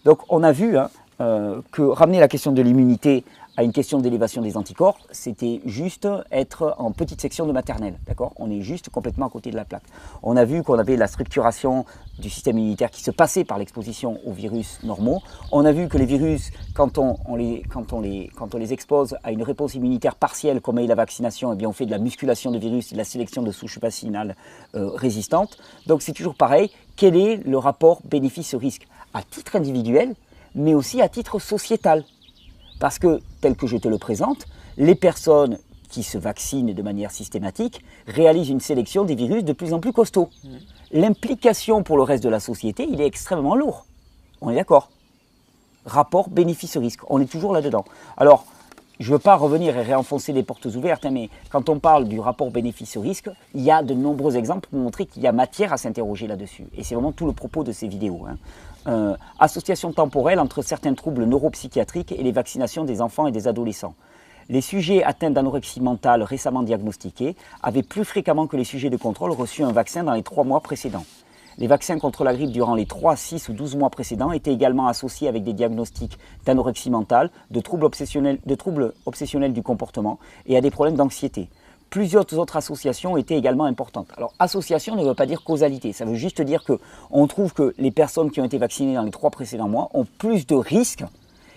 Donc, on a vu que ramener la question de l'immunité à une question d'élévation des anticorps, c'était juste être en petite section de maternelle, d'accord ? On est juste complètement à côté de la plaque. On a vu qu'on avait la structuration du système immunitaire qui se passait par l'exposition aux virus normaux. On a vu que les virus, quand on les expose à une réponse immunitaire partielle, comme est la vaccination, eh bien on fait de la musculation de virus et de la sélection de souches vaccinales résistantes. Donc c'est toujours pareil, quel est le rapport bénéfice-risque à titre individuel, mais aussi à titre sociétal ? Parce que, tel que je te le présente, les personnes qui se vaccinent de manière systématique réalisent une sélection des virus de plus en plus costauds. L'implication pour le reste de la société, il est extrêmement lourd. On est d'accord ? Rapport bénéfice-risque, on est toujours là-dedans. Alors, je ne veux pas revenir et réenfoncer les portes ouvertes, mais quand on parle du rapport bénéfice-risque, il y a de nombreux exemples pour montrer qu'il y a matière à s'interroger là-dessus. Et c'est vraiment tout le propos de ces vidéos. Association temporelle entre certains troubles neuropsychiatriques et les vaccinations des enfants et des adolescents. Les sujets atteints d'anorexie mentale récemment diagnostiqués avaient plus fréquemment que les sujets de contrôle reçu un vaccin dans les 3 mois précédents. Les vaccins contre la grippe durant les 3, 6 ou 12 mois précédents étaient également associés avec des diagnostics d'anorexie mentale, de troubles obsessionnels du comportement et à des problèmes d'anxiété. Plusieurs autres associations étaient également importantes. Alors, association ne veut pas dire causalité, ça veut juste dire qu'on trouve que les personnes qui ont été vaccinées dans les 3 précédents mois ont plus de risques.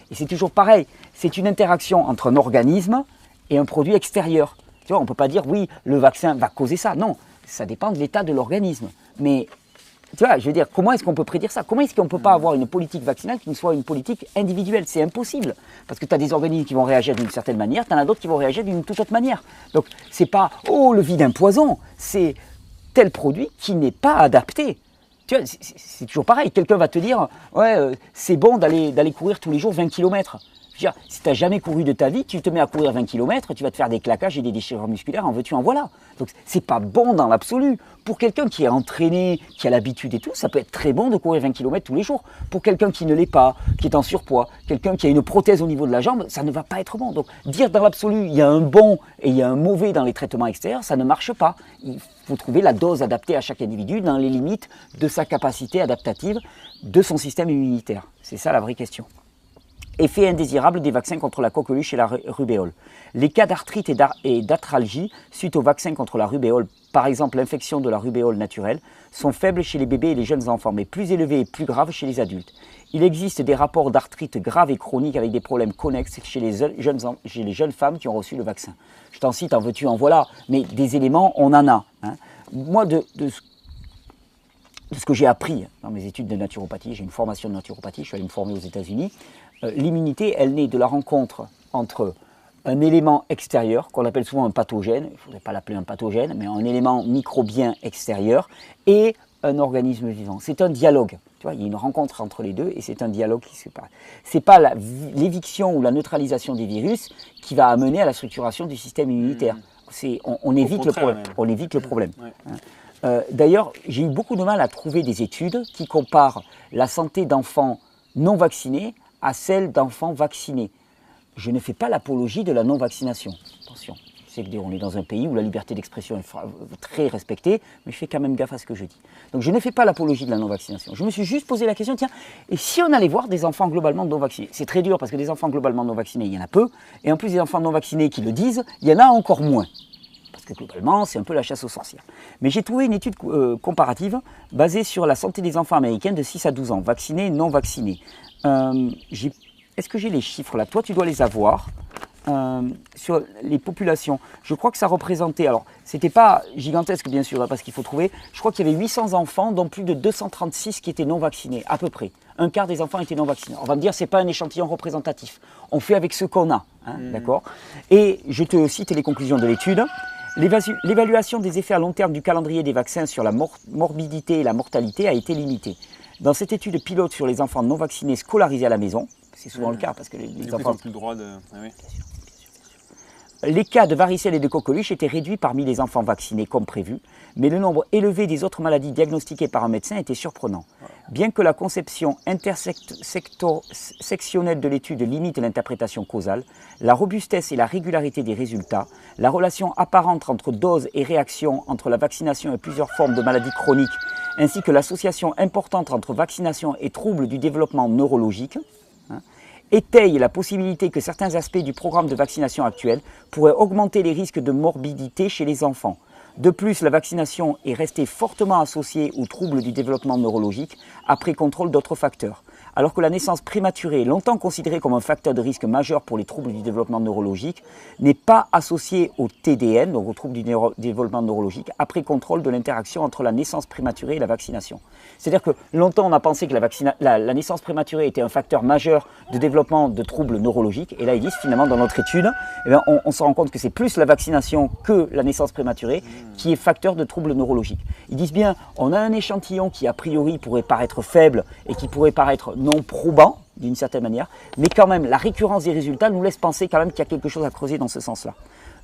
Et c'est toujours pareil, c'est une interaction entre un organisme et un produit extérieur. Tu vois, on ne peut pas dire, oui, le vaccin va causer ça. Non, ça dépend de l'état de l'organisme. Mais, tu vois, je veux dire, comment est-ce qu'on peut prédire ça ? Comment est-ce qu'on ne peut pas avoir une politique vaccinale qui ne soit une politique individuelle ? C'est impossible. Parce que tu as des organismes qui vont réagir d'une certaine manière, tu en as d'autres qui vont réagir d'une toute autre manière. Donc, c'est pas, oh, le vide d'un poison, c'est tel produit qui n'est pas adapté. Tu vois, c'est toujours pareil. Quelqu'un va te dire, ouais, c'est bon d'aller courir tous les jours 20 km. Je veux dire, si tu n'as jamais couru de ta vie, tu te mets à courir 20 km, tu vas te faire des claquages et des déchirures musculaires, en veux-tu, en voilà. Donc, c'est pas bon dans l'absolu. Pour quelqu'un qui est entraîné, qui a l'habitude et tout, ça peut être très bon de courir 20 km tous les jours. Pour quelqu'un qui ne l'est pas, qui est en surpoids, quelqu'un qui a une prothèse au niveau de la jambe, ça ne va pas être bon. Donc, dire dans l'absolu, il y a un bon et il y a un mauvais dans les traitements extérieurs, ça ne marche pas. Il faut trouver la dose adaptée à chaque individu dans les limites de sa capacité adaptative, de son système immunitaire. C'est ça la vraie question. Effet indésirable des vaccins contre la coqueluche et la rubéole. Les cas d'arthrite et d'arthralgie suite aux vaccins contre la rubéole, par exemple l'infection de la rubéole naturelle, sont faibles chez les bébés et les jeunes enfants, mais plus élevés et plus graves chez les adultes. Il existe des rapports d'arthrite grave et chronique avec des problèmes connexes chez les jeunes femmes qui ont reçu le vaccin. Je t'en cite, en veux-tu, en voilà, mais des éléments, on en a. Moi, de ce que j'ai appris dans mes études de naturopathie, j'ai une formation de naturopathie, je suis allé me former aux États-Unis. L'immunité, elle naît de la rencontre entre un élément extérieur, qu'on appelle souvent un pathogène, il ne faudrait pas l'appeler un pathogène, mais un élément microbien extérieur, et un organisme vivant. C'est un dialogue. Tu vois, il y a une rencontre entre les deux et c'est un dialogue qui se passe. Ce n'est pas l'éviction ou la neutralisation des virus qui va amener à la structuration du système immunitaire. On évite le problème. On évite le problème. D'ailleurs, j'ai eu beaucoup de mal à trouver des études qui comparent la santé d'enfants non vaccinés à celle d'enfants vaccinés. Je ne fais pas l'apologie de la non-vaccination. Attention. C'est qu'on est dans un pays où la liberté d'expression est très respectée, mais je fais quand même gaffe à ce que je dis. Donc je ne fais pas l'apologie de la non-vaccination. Je me suis juste posé la question, tiens, et si on allait voir des enfants globalement non vaccinés? C'est très dur parce que des enfants globalement non vaccinés, il y en a peu, et en plus des enfants non vaccinés qui le disent, il y en a encore moins. Parce que globalement, c'est un peu la chasse aux sorcières. Mais j'ai trouvé une étude comparative basée sur la santé des enfants américains de 6 à 12 ans, vaccinés, non vaccinés. Est-ce que j'ai les chiffres là? Toi, tu dois les avoir. Sur les populations, je crois que ça représentait, alors c'était pas gigantesque bien sûr, hein, parce qu'il faut trouver, je crois qu'il y avait 800 enfants, dont plus de 236 qui étaient non vaccinés, à peu près. Un quart des enfants étaient non vaccinés. On va me dire, c'est pas un échantillon représentatif. On fait avec ce qu'on a, hein, d'accord? Et je te cite les conclusions de l'étude. L'évaluation des effets à long terme du calendrier des vaccins sur la morbidité et la mortalité a été limitée. Dans cette étude pilote sur les enfants non vaccinés scolarisés à la maison, c'est souvent le cas parce que les enfants n'ont plus le droit de... Ah oui. Les cas de varicelle et de coqueluche étaient réduits parmi les enfants vaccinés comme prévu, mais le nombre élevé des autres maladies diagnostiquées par un médecin était surprenant. Bien que la conception intersectionnelle de l'étude limite l'interprétation causale, la robustesse et la régularité des résultats, la relation apparente entre dose et réaction entre la vaccination et plusieurs formes de maladies chroniques, ainsi que l'association importante entre vaccination et troubles du développement neurologique, étaye la possibilité que certains aspects du programme de vaccination actuel pourraient augmenter les risques de morbidité chez les enfants. De plus, la vaccination est restée fortement associée aux troubles du développement neurologique après contrôle d'autres facteurs. Alors que la naissance prématurée, longtemps considérée comme un facteur de risque majeur pour les troubles du développement neurologique, n'est pas associée au TDN, donc aux troubles du développement neurologique, après contrôle de l'interaction entre la naissance prématurée et la vaccination. C'est-à-dire que longtemps on a pensé que la naissance prématurée était un facteur majeur de développement de troubles neurologiques, et là ils disent finalement dans notre étude, eh bien, on se rend compte que c'est plus la vaccination que la naissance prématurée qui est facteur de troubles neurologiques. Ils disent bien, on a un échantillon qui a priori pourrait paraître faible et qui pourrait paraître non probant d'une certaine manière, mais quand même la récurrence des résultats nous laisse penser quand même qu'il y a quelque chose à creuser dans ce sens-là.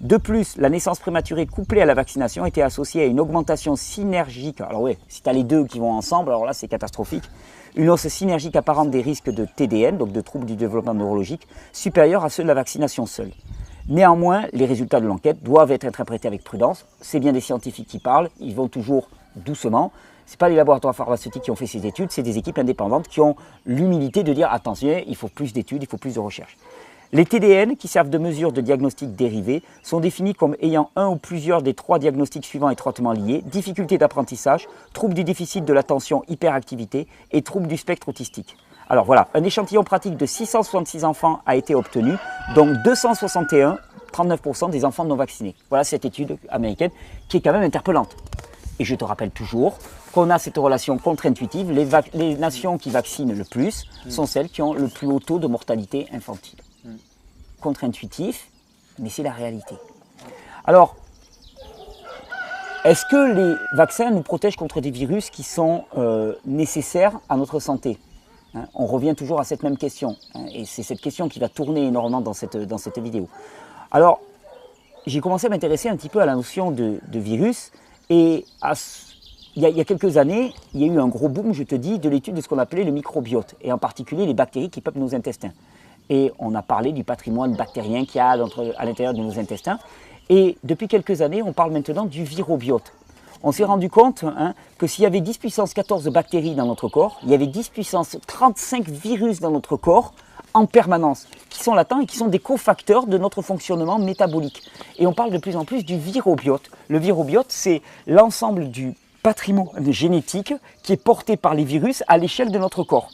De plus, la naissance prématurée couplée à la vaccination était associée à une augmentation synergique, alors oui, si tu as les deux qui vont ensemble, alors là c'est catastrophique, une hausse synergique apparente des risques de TDN, donc de troubles du développement neurologique, supérieure à ceux de la vaccination seule. Néanmoins, les résultats de l'enquête doivent être interprétés avec prudence. C'est bien des scientifiques qui parlent, ils vont toujours doucement. Ce n'est pas les laboratoires pharmaceutiques qui ont fait ces études, c'est des équipes indépendantes qui ont l'humilité de dire « attention, il faut plus d'études, il faut plus de recherche ». Les TDN, qui servent de mesure de diagnostic dérivé, sont définis comme ayant un ou plusieurs des 3 diagnostics suivants étroitement liés, difficulté d'apprentissage, troubles du déficit de l'attention, hyperactivité et troubles du spectre autistique. Alors voilà, un échantillon pratique de 666 enfants a été obtenu, dont 261, 39% des enfants non vaccinés. Voilà cette étude américaine qui est quand même interpellante. Et je te rappelle toujours qu'on a cette relation contre-intuitive. Les nations qui vaccinent le plus sont celles qui ont le plus haut taux de mortalité infantile. Contre-intuitif, mais c'est la réalité. Alors, est-ce que les vaccins nous protègent contre des virus qui sont nécessaires à notre santé ? On revient toujours à cette même question, et c'est cette question qui va tourner énormément dans cette vidéo. Alors, j'ai commencé à m'intéresser un petit peu à la notion de virus, et il y a quelques années, il y a eu un gros boom, je te dis, de l'étude de ce qu'on appelait le microbiote, et en particulier les bactéries qui peuplent nos intestins. Et on a parlé du patrimoine bactérien qu'il y a à l'intérieur de nos intestins, et depuis quelques années, on parle maintenant du virobiote. On s'est rendu compte que s'il y avait 10 puissance 14 bactéries dans notre corps, il y avait 10 puissance 35 virus dans notre corps en permanence, qui sont latents et qui sont des cofacteurs de notre fonctionnement métabolique. Et on parle de plus en plus du virobiote. Le virobiote, c'est l'ensemble du patrimoine génétique qui est porté par les virus à l'échelle de notre corps.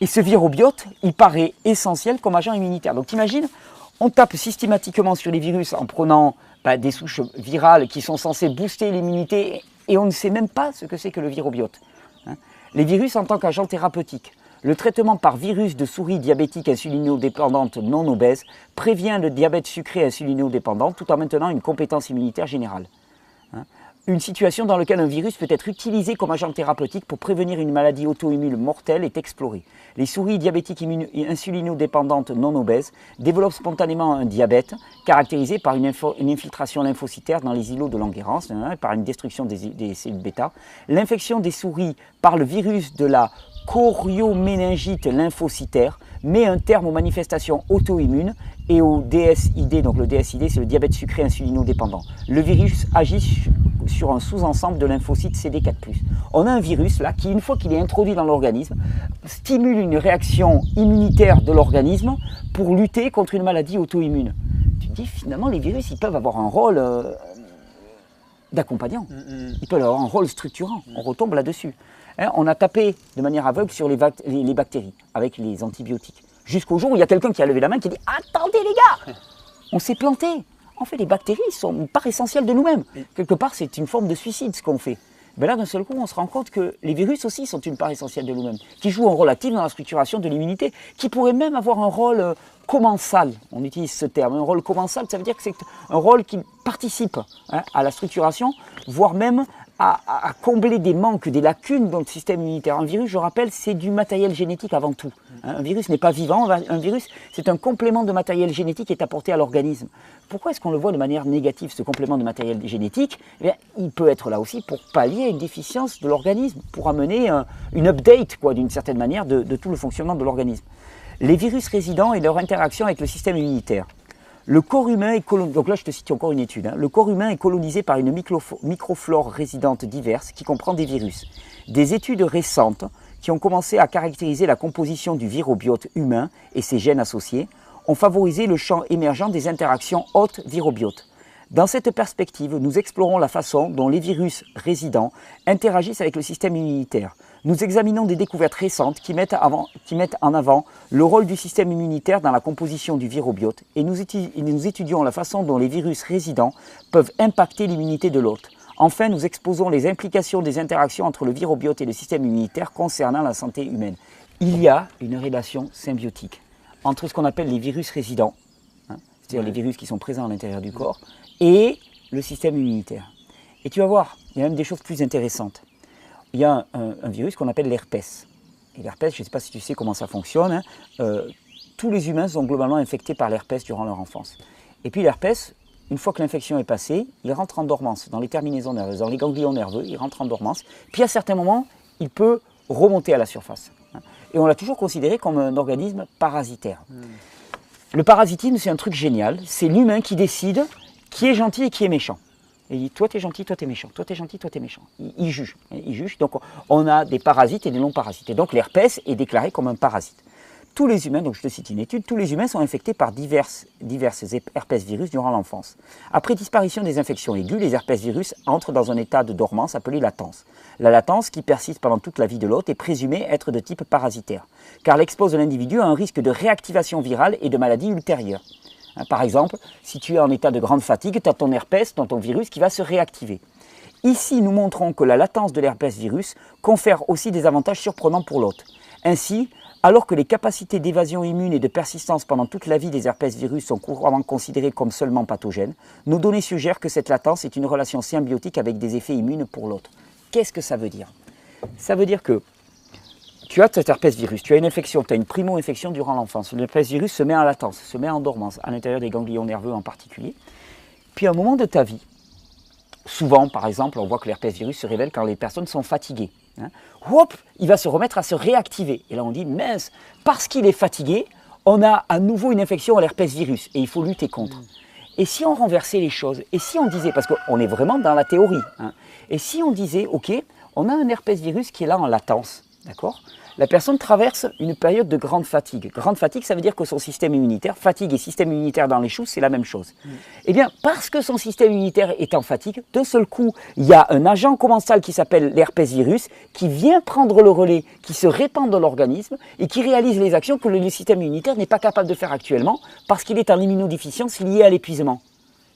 Et ce virobiote, il paraît essentiel comme agent immunitaire. Donc t'imagines, on tape systématiquement sur les virus en prenant des souches virales qui sont censées booster l'immunité et on ne sait même pas ce que c'est que le virobiote. Les virus en tant qu'agent thérapeutique. Le traitement par virus de souris diabétiques insulinodépendantes non obèses prévient le diabète sucré insulinodépendant tout en maintenant une compétence immunitaire générale. Une situation dans laquelle un virus peut être utilisé comme agent thérapeutique pour prévenir une maladie auto-immune mortelle est explorée. Les souris diabétiques insulinodépendantes non obèses développent spontanément un diabète caractérisé par une infiltration lymphocytaire dans les îlots de Langerhans, par une destruction des cellules bêta. L'infection des souris par le virus de la chorioméningite lymphocytaire met un terme aux manifestations auto-immunes et au DSID. Donc le DSID, c'est le diabète sucré insulinodépendant. Le virus agit sur un sous-ensemble de lymphocytes CD4+. On a un virus là qui, une fois qu'il est introduit dans l'organisme, stimule une réaction immunitaire de l'organisme pour lutter contre une maladie auto-immune. Tu te dis finalement les virus ils peuvent avoir un rôle d'accompagnant, ils peuvent avoir un rôle structurant, on retombe là-dessus. On a tapé de manière aveugle sur les bactéries avec les antibiotiques. Jusqu'au jour où il y a quelqu'un qui a levé la main qui a dit « Attendez les gars, on s'est planté !» En fait, les bactéries sont une part essentielle de nous-mêmes. Quelque part, c'est une forme de suicide ce qu'on fait. Mais là, d'un seul coup, on se rend compte que les virus aussi sont une part essentielle de nous-mêmes, qui jouent un rôle actif dans la structuration de l'immunité, qui pourrait même avoir un rôle commensal. On utilise ce terme. Un rôle commensal, ça veut dire que c'est un rôle qui participe à la structuration, voire même à combler des manques, des lacunes dans le système immunitaire. Un virus, je rappelle, c'est du matériel génétique avant tout. Un virus n'est pas vivant, un virus, c'est un complément de matériel génétique qui est apporté à l'organisme. Pourquoi est-ce qu'on le voit de manière négative, ce complément de matériel génétique? Eh bien, il peut être là aussi pour pallier une déficience de l'organisme, pour amener une update, d'une certaine manière, de tout le fonctionnement de l'organisme. Les virus résidents et leur interaction avec le système immunitaire. Le corps humain est colonisé, donc là je te cite encore une étude, le corps humain est colonisé par une microflore résidente diverse qui comprend des virus. Des études récentes qui ont commencé à caractériser la composition du virobiote humain et ses gènes associés ont favorisé le champ émergent des interactions hôte-virobiote. Dans cette perspective, nous explorons la façon dont les virus résidents interagissent avec le système immunitaire. Nous examinons des découvertes récentes qui mettent en avant le rôle du système immunitaire dans la composition du virobiote et nous étudions la façon dont les virus résidents peuvent impacter l'immunité de l'hôte. Enfin, nous exposons les implications des interactions entre le virobiote et le système immunitaire concernant la santé humaine. Il y a une relation symbiotique entre ce qu'on appelle les virus résidents, c'est-à-dire les virus qui sont présents à l'intérieur du corps, et le système immunitaire. Et tu vas voir, il y a même des choses plus intéressantes. Il y a un virus qu'on appelle l'herpès. Et l'herpès, je ne sais pas si tu sais comment ça fonctionne, tous les humains sont globalement infectés par l'herpès durant leur enfance. Et puis l'herpès, une fois que l'infection est passée, il rentre en dormance dans les terminaisons nerveuses, dans les ganglions nerveux, il rentre en dormance. Puis à certains moments, il peut remonter à la surface. Et on l'a toujours considéré comme un organisme parasitaire. Le parasitisme, c'est un truc génial. C'est l'humain qui décide qui est gentil et qui est méchant. Et il dit, toi t'es gentil, toi t'es méchant, toi t'es gentil, toi t'es méchant. Il juge, donc on a des parasites et des non-parasites. Et donc l'herpès est déclaré comme un parasite. Tous les humains, donc je te cite une étude, tous les humains sont infectés par diverses herpès virus durant l'enfance. Après disparition des infections aiguës, les herpès virus entrent dans un état de dormance appelé latence. La latence, qui persiste pendant toute la vie de l'hôte, est présumée être de type parasitaire, car elle expose l'individu à un risque de réactivation virale et de maladie ultérieure. Par exemple, si tu es en état de grande fatigue, tu as ton herpès, ton virus qui va se réactiver. Ici, nous montrons que la latence de l'herpès virus confère aussi des avantages surprenants pour l'hôte. Ainsi, alors que les capacités d'évasion immune et de persistance pendant toute la vie des herpès virus sont couramment considérées comme seulement pathogènes, nos données suggèrent que cette latence est une relation symbiotique avec des effets immunes pour l'hôte. Qu'est-ce que ça veut dire? Ça veut dire que tu as cet herpès virus, tu as une infection, tu as une primo-infection durant l'enfance. L'herpès virus se met en latence, se met en dormance, à l'intérieur des ganglions nerveux en particulier. Puis à un moment de ta vie, souvent par exemple, on voit que l'herpès virus se révèle quand les personnes sont fatiguées. Hop, il va se remettre à se réactiver. Et là on dit, mince, parce qu'il est fatigué, on a à nouveau une infection à l'herpès virus et il faut lutter contre. Et si on renversait les choses, et si on disait, parce qu'on est vraiment dans la théorie, et si on disait, ok, on a un herpès virus qui est là en latence, d'accord? La personne traverse une période de grande fatigue. Grande fatigue, ça veut dire que son système immunitaire, fatigue et système immunitaire dans les choux, c'est la même chose. Eh bien, parce que son système immunitaire est en fatigue, d'un seul coup, il y a un agent commensal qui s'appelle l'herpès virus, qui vient prendre le relais, qui se répand dans l'organisme et qui réalise les actions que le système immunitaire n'est pas capable de faire actuellement parce qu'il est en immunodéficience liée à l'épuisement.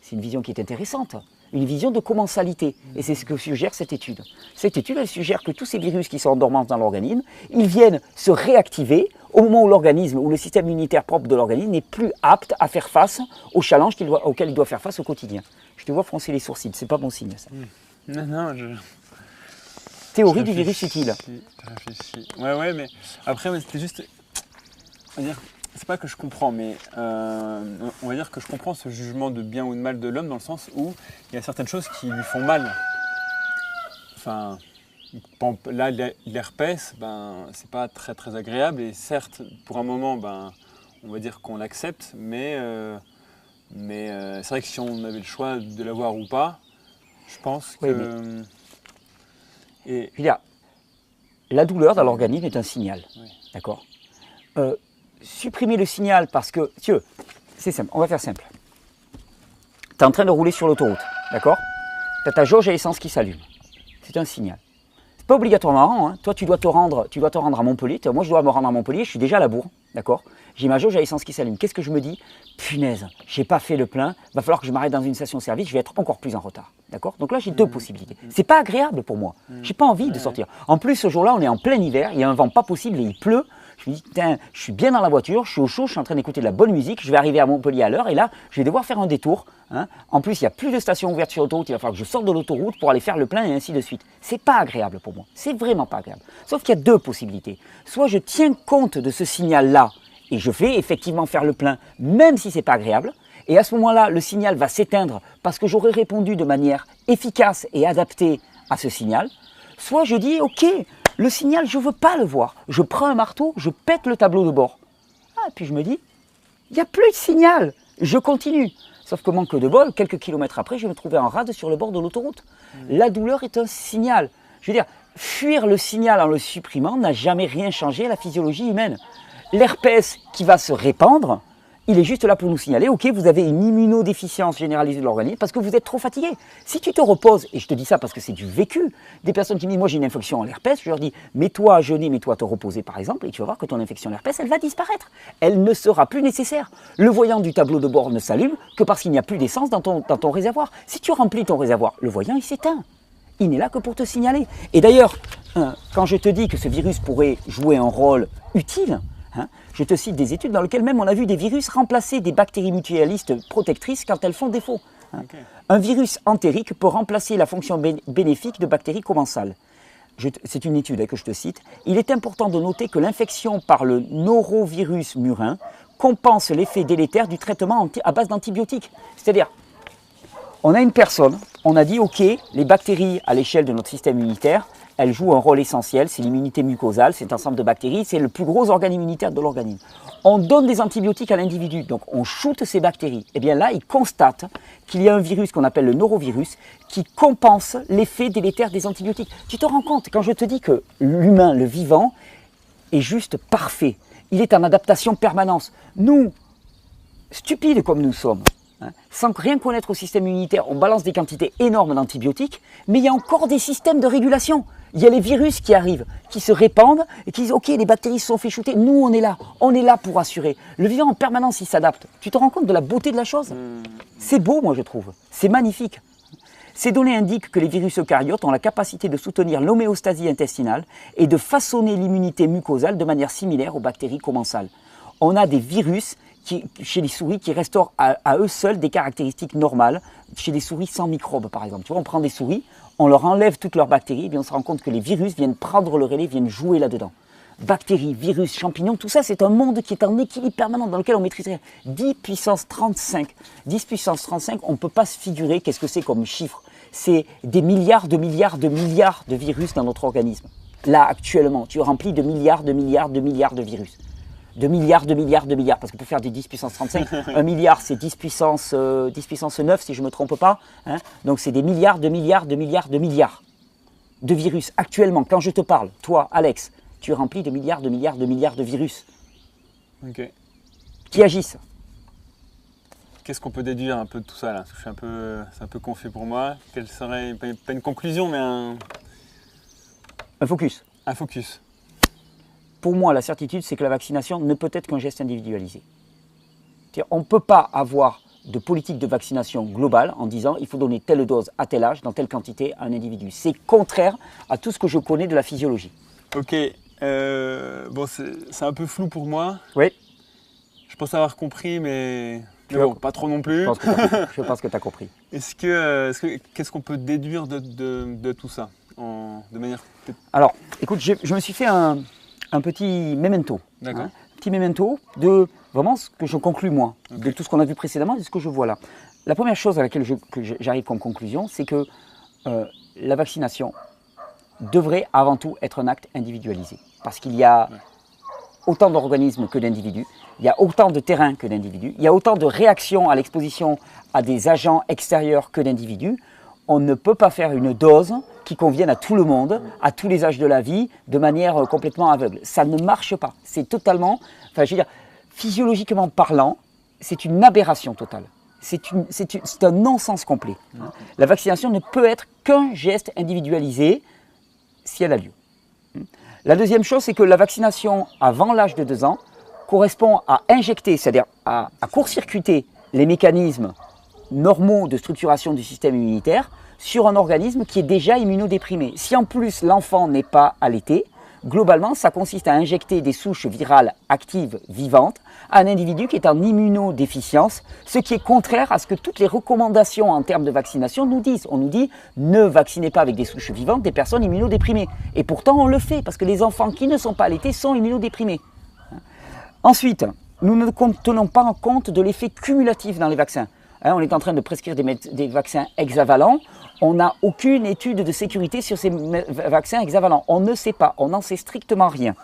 C'est une vision qui est intéressante. Une vision de commensalité. Et c'est ce que suggère cette étude. Cette étude, elle suggère que tous ces virus qui sont en dormance dans l'organisme, ils viennent se réactiver au moment où l'organisme, où le système immunitaire propre de l'organisme n'est plus apte à faire face aux challenges auxquels il doit faire face au quotidien. Je te vois froncer les sourcils, c'est pas bon signe ça. Non, Théorie du virus utile. Je réfléchis. Ouais, mais après, c'était juste... On va dire, c'est pas que je comprends, mais on va dire que je comprends ce jugement de bien ou de mal de l'homme dans le sens où il y a certaines choses qui lui font mal. Enfin, là, l'herpès, c'est pas très très agréable et certes, pour un moment, on va dire qu'on l'accepte, mais c'est vrai que si on avait le choix de l'avoir ou pas, je pense que... Oui, la douleur dans l'organisme est un signal, oui. D'accord. Supprimer le signal parce que, c'est simple, on va faire simple. Tu es en train de rouler sur l'autoroute, d'accord. Tu as ta jauge à essence qui s'allume, c'est un signal. C'est pas obligatoirement, hein. Toi tu dois te rendre à Montpellier, moi je dois me rendre à Montpellier, je suis déjà à la bourre, d'accord. J'ai ma jauge à essence qui s'allume, qu'est-ce que je me dis? Punaise, j'ai pas fait le plein, va falloir que je m'arrête dans une station-service, je vais être encore plus en retard, d'accord. Donc là j'ai deux possibilités, c'est pas agréable pour moi, j'ai pas envie de sortir. En plus ce jour-là on est en plein hiver, il y a un vent pas possible et il pleut. Je me dis, putain, je suis bien dans la voiture, je suis au chaud, je suis en train d'écouter de la bonne musique, je vais arriver à Montpellier à l'heure et là, je vais devoir faire un détour. Hein. En plus, il n'y a plus de stations ouvertes sur l'autoroute, il va falloir que je sorte de l'autoroute pour aller faire le plein et ainsi de suite. C'est pas agréable pour moi, c'est vraiment pas agréable. Sauf qu'il y a deux possibilités. Soit je tiens compte de ce signal-là et je vais effectivement faire le plein, même si c'est pas agréable. Et à ce moment-là, le signal va s'éteindre parce que j'aurai répondu de manière efficace et adaptée à ce signal. Soit je dis, ok, le signal, je ne veux pas le voir. Je prends un marteau, je pète le tableau de bord. Puis je me dis, il n'y a plus de signal. Je continue. Sauf que manque de bol, quelques kilomètres après, je vais me trouver en rade sur le bord de l'autoroute. La douleur est un signal. Je veux dire, fuir le signal en le supprimant n'a jamais rien changé à la physiologie humaine. L'herpès qui va se répandre, il est juste là pour nous signaler, ok, vous avez une immunodéficience généralisée de l'organisme parce que vous êtes trop fatigué. Si tu te reposes, et je te dis ça parce que c'est du vécu, des personnes qui me disent, moi j'ai une infection à l'herpès, je leur dis, mets-toi à jeûner, mets-toi à te reposer par exemple, et tu vas voir que ton infection à l'herpès, elle va disparaître. Elle ne sera plus nécessaire. Le voyant du tableau de bord ne s'allume que parce qu'il n'y a plus d'essence dans ton réservoir. Si tu remplis ton réservoir, le voyant il s'éteint. Il n'est là que pour te signaler. Et d'ailleurs, quand je te dis que ce virus pourrait jouer un rôle utile, je te cite des études dans lesquelles même on a vu des virus remplacer des bactéries mutualistes protectrices quand elles font défaut. Okay. Un virus entérique peut remplacer la fonction bénéfique de bactéries commensales. C'est une étude que je te cite. Il est important de noter que l'infection par le norovirus murin compense l'effet délétère du traitement à base d'antibiotiques. C'est-à-dire, on a une personne, on a dit ok, les bactéries à l'échelle de notre système immunitaire, elles jouent un rôle essentiel, c'est l'immunité mucosale, c'est un ensemble de bactéries, c'est le plus gros organe immunitaire de l'organisme. On donne des antibiotiques à l'individu, donc on shoote ces bactéries. Et bien là, il constate qu'il y a un virus qu'on appelle le norovirus qui compense l'effet délétère des antibiotiques. Tu te rends compte, quand je te dis que l'humain, le vivant, est juste parfait, il est en adaptation permanente. Nous, stupides comme nous sommes, sans rien connaître au système immunitaire, on balance des quantités énormes d'antibiotiques, mais il y a encore des systèmes de régulation. Il y a les virus qui arrivent, qui se répandent et qui disent « Ok, les bactéries se sont fait shooter, nous on est là pour assurer. » Le vivant en permanence, il s'adapte. Tu te rends compte de la beauté de la chose? C'est beau, moi je trouve. C'est magnifique. Ces données indiquent que les virus eucaryotes ont la capacité de soutenir l'homéostasie intestinale et de façonner l'immunité mucosale de manière similaire aux bactéries commensales. On a des virus chez les souris qui restaurent à eux seuls des caractéristiques normales, chez des souris sans microbes par exemple. Tu vois, on prend des souris, on leur enlève toutes leurs bactéries, et bien on se rend compte que les virus viennent prendre le relais, viennent jouer là-dedans. Bactéries, virus, champignons, tout ça c'est un monde qui est en équilibre permanent dans lequel on maîtrise rien. 10 puissance 35, 10 puissance 35, on ne peut pas se figurer qu'est-ce que c'est comme chiffre. C'est des milliards de milliards de milliards de virus dans notre organisme. Là actuellement, tu es rempli de milliards de milliards de milliards de virus. De milliards, parce que pour faire des 10 puissance 35, 1 milliard c'est 10 puissance 9 si je ne me trompe pas, hein. Donc c'est des milliards de milliards de milliards de milliards de virus. Actuellement, quand je te parle, toi Alex, tu es rempli de milliards de milliards de milliards de virus qui agissent. Qu'est-ce qu'on peut déduire un peu de tout ça là? C'est un peu confus pour moi. Quelle serait, pas une conclusion, mais un focus. Un focus. Pour moi, la certitude, c'est que la vaccination ne peut être qu'un geste individualisé. On ne peut pas avoir de politique de vaccination globale en disant il faut donner telle dose à tel âge, dans telle quantité à un individu. C'est contraire à tout ce que je connais de la physiologie. Ok, bon, c'est un peu flou pour moi. Oui. Je pense avoir compris, mais... Mais bon, pas trop non plus. Je pense que tu as compris. Qu'est-ce qu'on peut déduire de tout ça de manière... Alors, écoute, je me suis fait un petit memento. D'accord. Un petit memento de vraiment ce que je conclus moi, de tout ce qu'on a vu précédemment et de ce que je vois là. La première chose à laquelle j'arrive comme conclusion, c'est que la vaccination devrait avant tout être un acte individualisé. Parce qu'il y a autant d'organismes que d'individus, il y a autant de terrains que d'individus, il y a autant de réactions à l'exposition à des agents extérieurs que d'individus. On ne peut pas faire une dose qui convienne à tout le monde, à tous les âges de la vie, de manière complètement aveugle. Ça ne marche pas. C'est totalement, enfin je veux dire, physiologiquement parlant, c'est une aberration totale. C'est un non-sens complet. La vaccination ne peut être qu'un geste individualisé si elle a lieu. La deuxième chose, c'est que la vaccination avant l'âge de 2 ans correspond à injecter, c'est-à-dire à court-circuiter les mécanismes normaux de structuration du système immunitaire sur un organisme qui est déjà immunodéprimé. Si en plus l'enfant n'est pas allaité, globalement, ça consiste à injecter des souches virales actives vivantes à un individu qui est en immunodéficience, ce qui est contraire à ce que toutes les recommandations en termes de vaccination nous disent. On nous dit ne vaccinez pas avec des souches vivantes des personnes immunodéprimées. Et pourtant, on le fait parce que les enfants qui ne sont pas allaités sont immunodéprimés. Ensuite, nous ne tenons pas en compte de l'effet cumulatif dans les vaccins. On est en train de prescrire des vaccins hexavalents. On n'a aucune étude de sécurité sur ces vaccins hexavalents. On ne sait pas, on n'en sait strictement rien.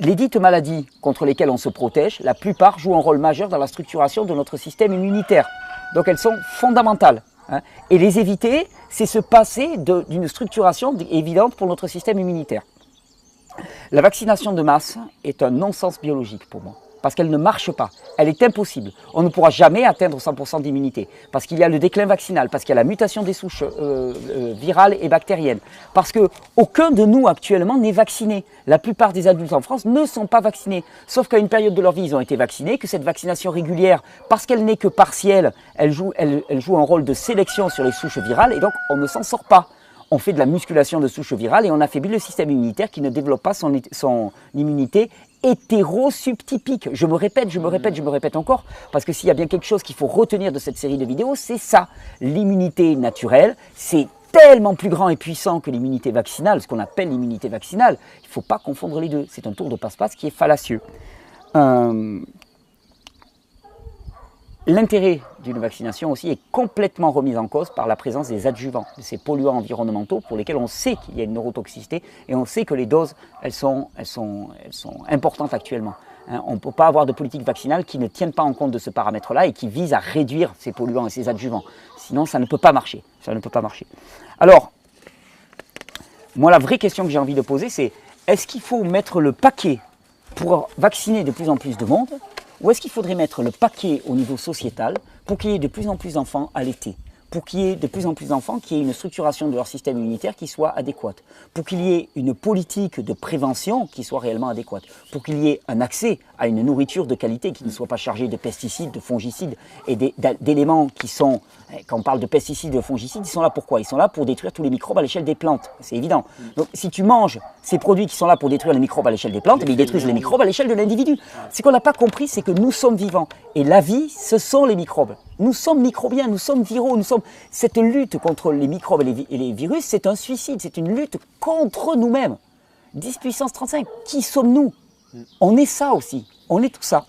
Les dites maladies contre lesquelles on se protège, la plupart jouent un rôle majeur dans la structuration de notre système immunitaire. Donc elles sont fondamentales. Et les éviter, c'est se passer d'une structuration évidente pour notre système immunitaire. La vaccination de masse est un non-sens biologique pour moi. Parce qu'elle ne marche pas, elle est impossible. On ne pourra jamais atteindre 100% d'immunité, parce qu'il y a le déclin vaccinal, parce qu'il y a la mutation des souches virales et bactériennes, parce qu'aucun de nous actuellement n'est vacciné. La plupart des adultes en France ne sont pas vaccinés, sauf qu'à une période de leur vie, ils ont été vaccinés, que cette vaccination régulière, parce qu'elle n'est que partielle, elle joue un rôle de sélection sur les souches virales, et donc on ne s'en sort pas. On fait de la musculation de souches virales et on affaiblit le système immunitaire qui ne développe pas son immunité hétérosubtypique. Je me répète encore, parce que s'il y a bien quelque chose qu'il faut retenir de cette série de vidéos, c'est ça. L'immunité naturelle, c'est tellement plus grand et puissant que l'immunité vaccinale, ce qu'on appelle l'immunité vaccinale. Il ne faut pas confondre les deux. C'est un tour de passe-passe qui est fallacieux. L'intérêt d'une vaccination aussi est complètement remis en cause par la présence des adjuvants, de ces polluants environnementaux pour lesquels on sait qu'il y a une neurotoxicité et on sait que les doses, elles sont importantes actuellement. On ne peut pas avoir de politique vaccinale qui ne tienne pas en compte de ce paramètre-là et qui vise à réduire ces polluants et ces adjuvants. Sinon, ça ne peut pas marcher. Ça ne peut pas marcher. Alors, moi, la vraie question que j'ai envie de poser, c'est est-ce qu'il faut mettre le paquet pour vacciner de plus en plus de monde ? Ou est-ce qu'il faudrait mettre le paquet au niveau sociétal pour qu'il y ait de plus en plus d'enfants allaités, pour qu'il y ait de plus en plus d'enfants qui aient une structuration de leur système immunitaire qui soit adéquate, pour qu'il y ait une politique de prévention qui soit réellement adéquate, pour qu'il y ait un accès à une nourriture de qualité qui ne soit pas chargée de pesticides, de fongicides et d'éléments qui sont, quand on parle de pesticides et de fongicides, ils sont là pour quoi? Ils sont là pour détruire tous les microbes à l'échelle des plantes, c'est évident. Donc si tu manges ces produits qui sont là pour détruire les microbes à l'échelle des plantes, ils détruisent les microbes à l'échelle de l'individu. Ce qu'on n'a pas compris, c'est que nous sommes vivants. Et la vie, ce sont les microbes. Nous sommes microbiens, nous sommes viraux, cette lutte contre les microbes et les virus, c'est un suicide, c'est une lutte contre nous-mêmes. 10 puissance 35, qui sommes-nous? On est ça aussi, on est tout ça.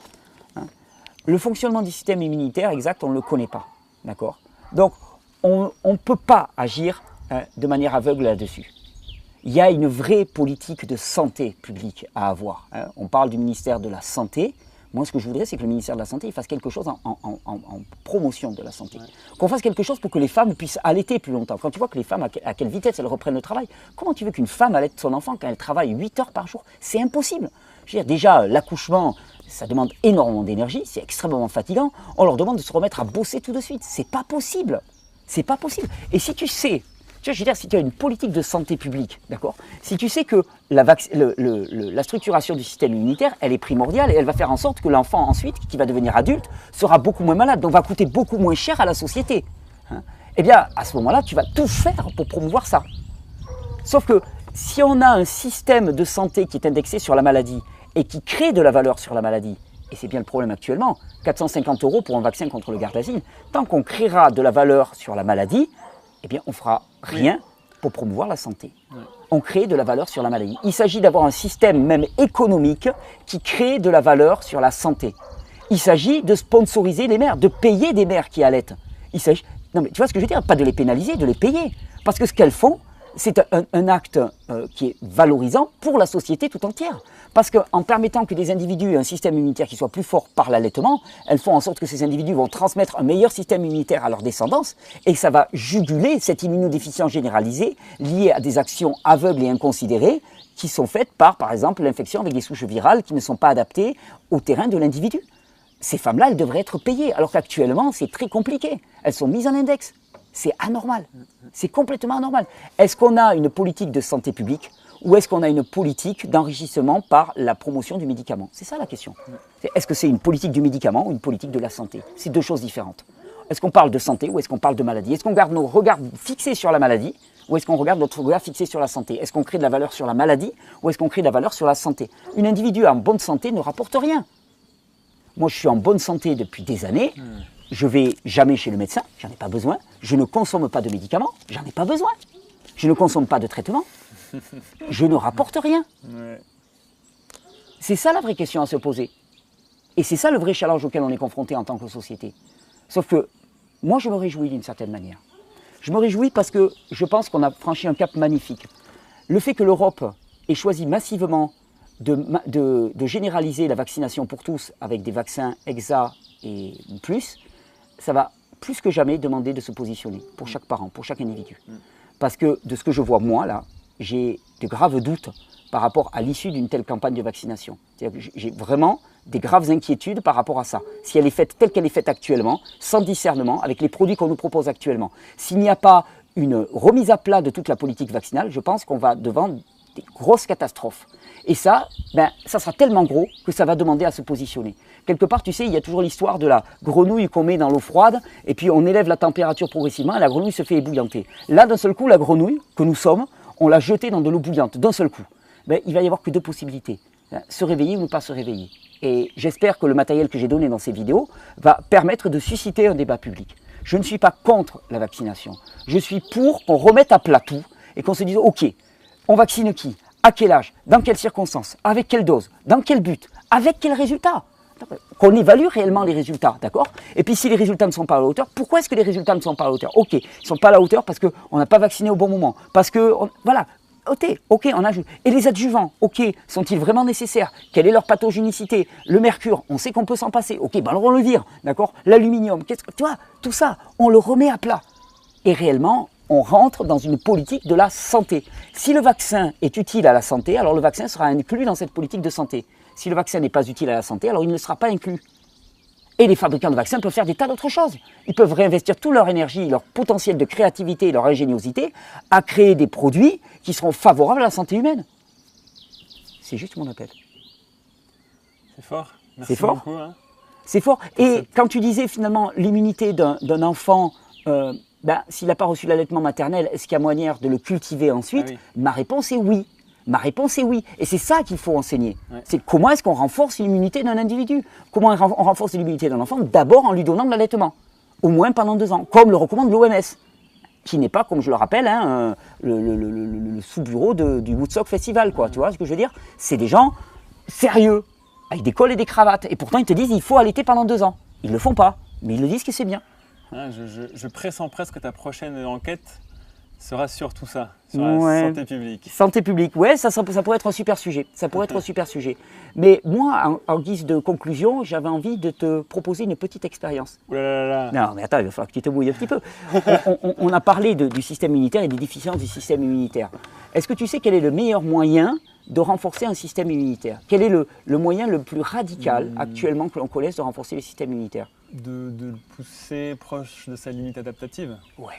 Le fonctionnement du système immunitaire exact, on ne le connaît pas. D'accord? Donc, on ne peut pas agir de manière aveugle là-dessus. Il y a une vraie politique de santé publique à avoir. On parle du ministère de la Santé. Moi, ce que je voudrais, c'est que le ministère de la Santé fasse quelque chose en promotion de la santé. Ouais. Qu'on fasse quelque chose pour que les femmes puissent allaiter plus longtemps. Quand tu vois que les femmes, à quelle vitesse elles reprennent le travail, comment tu veux qu'une femme allaite son enfant quand elle travaille 8 heures par jour? C'est impossible. Je veux dire, déjà, l'accouchement, ça demande énormément d'énergie, c'est extrêmement fatigant. On leur demande de se remettre à bosser tout de suite. C'est pas possible. C'est pas possible. Et si tu sais... Je veux dire, si tu as une politique de santé publique, d'accord, si tu sais que la structuration du système immunitaire, elle est primordiale et elle va faire en sorte que l'enfant ensuite, qui va devenir adulte, sera beaucoup moins malade, donc va coûter beaucoup moins cher à la société. Eh bien, à ce moment-là, tu vas tout faire pour promouvoir ça. Sauf que si on a un système de santé qui est indexé sur la maladie et qui crée de la valeur sur la maladie, et c'est bien le problème actuellement, 450 € pour un vaccin contre le Gardasil, tant qu'on créera de la valeur sur la maladie, eh bien on ne fera rien pour promouvoir la santé. On crée de la valeur sur la maladie. Il s'agit d'avoir un système même économique qui crée de la valeur sur la santé. Il s'agit de sponsoriser les mères, de payer des mères qui allaitent. Il s'agit, non mais tu vois ce que je veux dire, pas de les pénaliser, de les payer. Parce que ce qu'elles font, c'est un acte qui est valorisant pour la société tout entière. Parce qu'en permettant que des individus aient un système immunitaire qui soit plus fort par l'allaitement, elles font en sorte que ces individus vont transmettre un meilleur système immunitaire à leur descendance et ça va juguler cette immunodéficience généralisée liée à des actions aveugles et inconsidérées qui sont faites par exemple, l'infection avec des souches virales qui ne sont pas adaptées au terrain de l'individu. Ces femmes-là, elles devraient être payées, alors qu'actuellement, c'est très compliqué. Elles sont mises en index. C'est anormal. C'est complètement anormal. Est-ce qu'on a une politique de santé publique ou est-ce qu'on a une politique d'enrichissement par la promotion du médicament? C'est ça la question. Est-ce que c'est une politique du médicament ou une politique de la santé? C'est deux choses différentes. Est-ce qu'on parle de santé ou est-ce qu'on parle de maladie? Est-ce qu'on garde nos regards fixés sur la maladie ou est-ce qu'on regarde notre regard fixé sur la santé? Est-ce qu'on crée de la valeur sur la maladie ou est-ce qu'on crée de la valeur sur la santé? Un individu en bonne santé ne rapporte rien. Moi, je suis en bonne santé depuis des années. Je ne vais jamais chez le médecin, j'en ai pas besoin. Je ne consomme pas de médicaments, j'en ai pas besoin. Je ne consomme pas de traitement, je ne rapporte rien. C'est ça la vraie question à se poser. Et c'est ça le vrai challenge auquel on est confronté en tant que société. Sauf que moi, je me réjouis d'une certaine manière. Je me réjouis parce que je pense qu'on a franchi un cap magnifique. Le fait que l'Europe ait choisi massivement de généraliser la vaccination pour tous avec des vaccins EXA et plus, ça va plus que jamais demander de se positionner pour chaque parent, pour chaque individu. Parce que de ce que je vois moi là, j'ai de graves doutes par rapport à l'issue d'une telle campagne de vaccination. J'ai vraiment des graves inquiétudes par rapport à ça. Si elle est faite telle qu'elle est faite actuellement, sans discernement, avec les produits qu'on nous propose actuellement, s'il n'y a pas une remise à plat de toute la politique vaccinale, je pense qu'on va devant des grosses catastrophes. Et ça, ça sera tellement gros que ça va demander à se positionner. Quelque part, tu sais, il y a toujours l'histoire de la grenouille qu'on met dans l'eau froide et puis on élève la température progressivement et la grenouille se fait ébouillanter. Là, d'un seul coup, la grenouille que nous sommes, on l'a jetée dans de l'eau bouillante, d'un seul coup. Il va y avoir que deux possibilités, se réveiller ou ne pas se réveiller. Et j'espère que le matériel que j'ai donné dans ces vidéos va permettre de susciter un débat public. Je ne suis pas contre la vaccination. Je suis pour qu'on remette à plat tout et qu'on se dise, ok, on vaccine qui? À quel âge? Dans quelles circonstances? Avec quelle dose? Dans quel but? Avec quel résultat? Qu'on évalue réellement les résultats, d'accord? Et puis si les résultats ne sont pas à la hauteur, pourquoi est-ce que les résultats ne sont pas à la hauteur? Ok, ils ne sont pas à la hauteur parce qu'on n'a pas vacciné au bon moment, parce que, voilà, ok, on ajoute. Et les adjuvants, ok, sont-ils vraiment nécessaires? Quelle est leur pathogénicité? Le mercure, on sait qu'on peut s'en passer, ok, alors on le vire, d'accord? L'aluminium, tu vois, tout ça, on le remet à plat. Et réellement, on rentre dans une politique de la santé. Si le vaccin est utile à la santé, alors le vaccin sera inclus dans cette politique de santé. Si le vaccin n'est pas utile à la santé, alors il ne sera pas inclus. Et les fabricants de vaccins peuvent faire des tas d'autres choses. Ils peuvent réinvestir toute leur énergie, leur potentiel de créativité et leur ingéniosité à créer des produits qui seront favorables à la santé humaine. C'est juste mon appel. C'est fort. Merci beaucoup, hein. C'est fort. Et quand tu disais finalement l'immunité d'un enfant, s'il n'a pas reçu l'allaitement maternel, est-ce qu'il y a moyen de le cultiver ensuite? Ma réponse est oui. Ma réponse est oui. Et c'est ça qu'il faut enseigner. C'est comment est-ce qu'on renforce l'immunité d'un individu? Comment on renforce l'immunité d'un enfant? D'abord en lui donnant de l'allaitement. Au moins pendant 2 ans. Comme le recommande l'OMS. Qui n'est pas, comme je le rappelle, le sous-bureau du Woodstock Festival. Quoi. Tu vois ce que je veux dire? C'est des gens sérieux, avec des cols et des cravates. Et pourtant, ils te disent qu'il faut allaiter pendant 2 ans. Ils ne le font pas. Mais ils le disent que c'est bien. Je pressens presque que ta prochaine enquête sera sur tout ça, sur la santé publique. Santé publique, ouais, ça pourrait être un super sujet. Ça pourrait être un super sujet. Mais moi, en guise de conclusion, j'avais envie de te proposer une petite expérience. Non, mais attends, il va falloir que tu te mouilles un petit peu. On a parlé du système immunitaire et des déficiences du système immunitaire. Est-ce que tu sais quel est le meilleur moyen de renforcer un système immunitaire? Quel est le moyen le plus radical actuellement que l'on connaisse de renforcer le système immunitaire? De le pousser proche de sa limite adaptative. Ouais.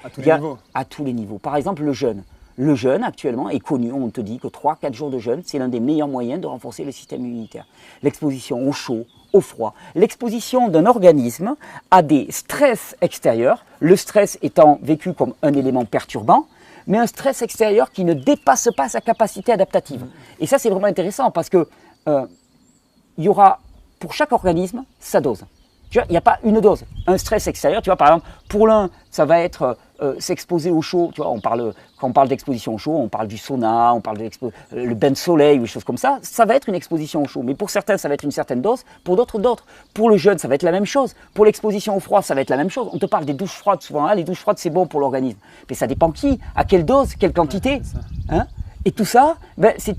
À tous les niveaux. À tous les niveaux. Par exemple, le jeûne. Le jeûne, actuellement, est connu. On te dit que 3-4 jours de jeûne, c'est l'un des meilleurs moyens de renforcer le système immunitaire. L'exposition au chaud, au froid. L'exposition d'un organisme à des stress extérieurs, le stress étant vécu comme un élément perturbant, mais un stress extérieur qui ne dépasse pas sa capacité adaptative. Et ça, c'est vraiment intéressant parce que il y aura pour chaque organisme, sa dose. Tu vois, il n'y a pas une dose. Un stress extérieur, tu vois, par exemple, pour l'un, ça va être s'exposer au chaud. Tu vois, quand on parle d'exposition au chaud, on parle du sauna, on parle de le bain de soleil ou des choses comme ça. Ça va être une exposition au chaud. Mais pour certains, ça va être une certaine dose. Pour d'autres, d'autres. Pour le jeûne, ça va être la même chose. Pour l'exposition au froid, ça va être la même chose. On te parle des douches froides souvent. Hein, les douches froides, c'est bon pour l'organisme. Mais ça dépend qui, à quelle dose, quelle quantité. Hein. Et tout ça, ben, c'est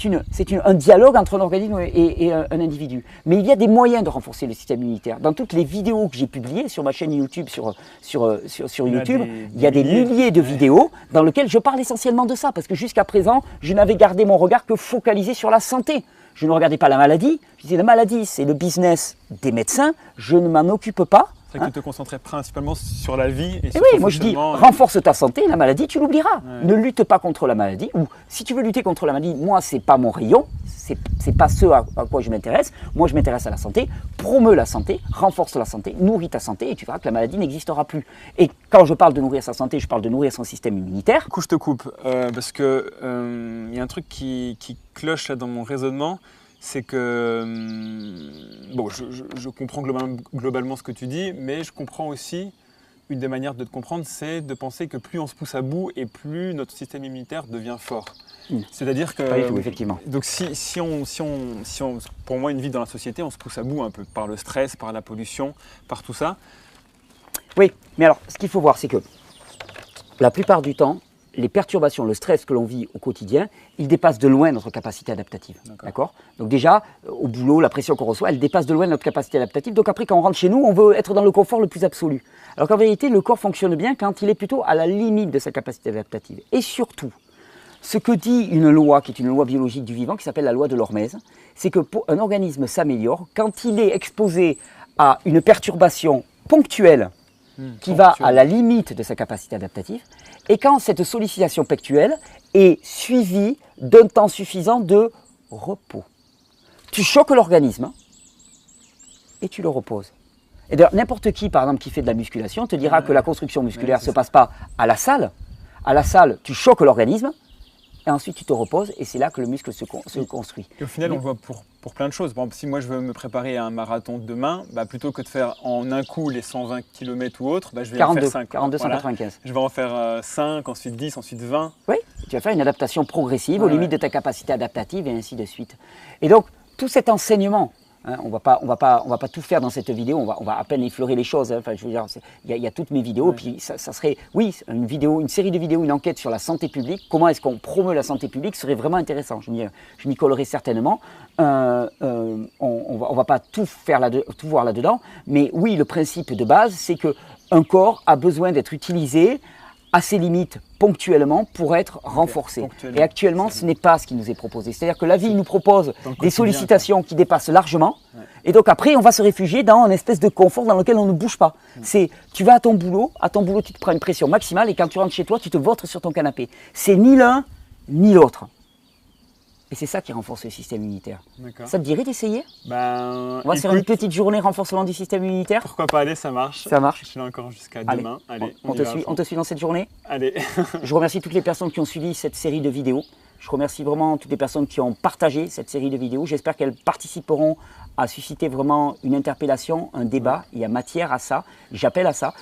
un dialogue entre un organisme et un individu. Mais il y a des moyens de renforcer le système immunitaire. Dans toutes les vidéos que j'ai publiées sur ma chaîne YouTube, sur YouTube, il y a des milliers de vidéos dans lesquelles je parle essentiellement de ça. Parce que jusqu'à présent, je n'avais gardé mon regard que focalisé sur la santé. Je ne regardais pas la maladie. Je disais, la maladie, c'est le business des médecins. Je ne m'en occupe pas. C'est vrai que tu te concentrais principalement sur la vie et sur oui, moi je dis, renforce ta santé, la maladie, tu l'oublieras. Ouais. Ne lutte pas contre la maladie. Ou si tu veux lutter contre la maladie, moi, c'est pas mon rayon, c'est pas ce à quoi je m'intéresse. Moi, je m'intéresse à la santé. Promeut la santé, renforce la santé, nourris ta santé et tu verras que la maladie n'existera plus. Et quand je parle de nourrir sa santé, je parle de nourrir son système immunitaire. Du coup, je te coupe parce que y a un truc qui cloche là dans mon raisonnement. C'est que, bon, je comprends globalement ce que tu dis, mais je comprends aussi, une des manières de te comprendre, c'est de penser que plus on se pousse à bout et plus notre système immunitaire devient fort. C'est-à-dire que, pas du tout, effectivement. Donc si on, pour moi, une vie dans la société, on se pousse à bout un peu par le stress, par la pollution, par tout ça. Oui, mais alors, ce qu'il faut voir, c'est que la plupart du temps, les perturbations, le stress que l'on vit au quotidien, il dépasse de loin notre capacité adaptative. D'accord ? Donc déjà, au boulot, la pression qu'on reçoit, elle dépasse de loin notre capacité adaptative. Donc après, quand on rentre chez nous, on veut être dans le confort le plus absolu. Alors qu'en vérité, le corps fonctionne bien quand il est plutôt à la limite de sa capacité adaptative. Et surtout, ce que dit une loi, qui est une loi biologique du vivant, qui s'appelle la loi de l'hormèse, c'est qu'un organisme s'améliore quand il est exposé à une perturbation ponctuelle qui va à la limite de sa capacité adaptative, et quand cette sollicitation pectuelle est suivie d'un temps suffisant de repos. Tu choques l'organisme et tu le reposes. Et d'ailleurs, n'importe qui, par exemple, qui fait de la musculation, te dira que la construction musculaire ne se passe pas à la salle. À la salle, tu choques l'organisme, et ensuite tu te reposes, et c'est là que le muscle se construit. Et au final, on le voit pour plein de choses. Par exemple, si moi je veux me préparer à un marathon demain, plutôt que de faire en un coup les 120 km ou autre, je vais en faire 5. 42, 195. Voilà. Je vais en faire 5, ensuite 10, ensuite 20. Oui, tu vas faire une adaptation progressive aux limites de ta capacité adaptative et ainsi de suite. Et donc, tout cet enseignement, hein, on va pas tout faire dans cette vidéo, on va à peine effleurer les choses. Hein. Enfin, je veux dire, il y a toutes mes vidéos, puis ça serait, oui, une série de vidéos, une enquête sur la santé publique. Comment est-ce qu'on promeut la santé publique serait vraiment intéressant. Je m'y collerai certainement. On va pas tout voir là-dedans, mais oui, le principe de base, c'est qu'un corps a besoin d'être utilisé à ses limites ponctuellement pour être renforcé. Et actuellement, ce n'est pas ce qui nous est proposé. C'est-à-dire que la vie nous propose des sollicitations qui dépassent largement. Et donc après, on va se réfugier dans une espèce de confort dans lequel on ne bouge pas. C'est, tu vas à ton boulot, tu te prends une pression maximale et quand tu rentres chez toi, tu te vautres sur ton canapé. C'est ni l'un ni l'autre. Et c'est ça qui renforce le système immunitaire. Ça te dirait d'essayer ? On va se faire une petite journée renforcement du système immunitaire. Pourquoi pas, allez, ça marche. Ça marche. Je suis là encore jusqu'à demain. Allez, on te suit dans cette journée ? Allez. Je remercie toutes les personnes qui ont suivi cette série de vidéos. Je remercie vraiment toutes les personnes qui ont partagé cette série de vidéos. J'espère qu'elles participeront à susciter vraiment une interpellation, un débat. Il y a matière à ça. J'appelle à ça.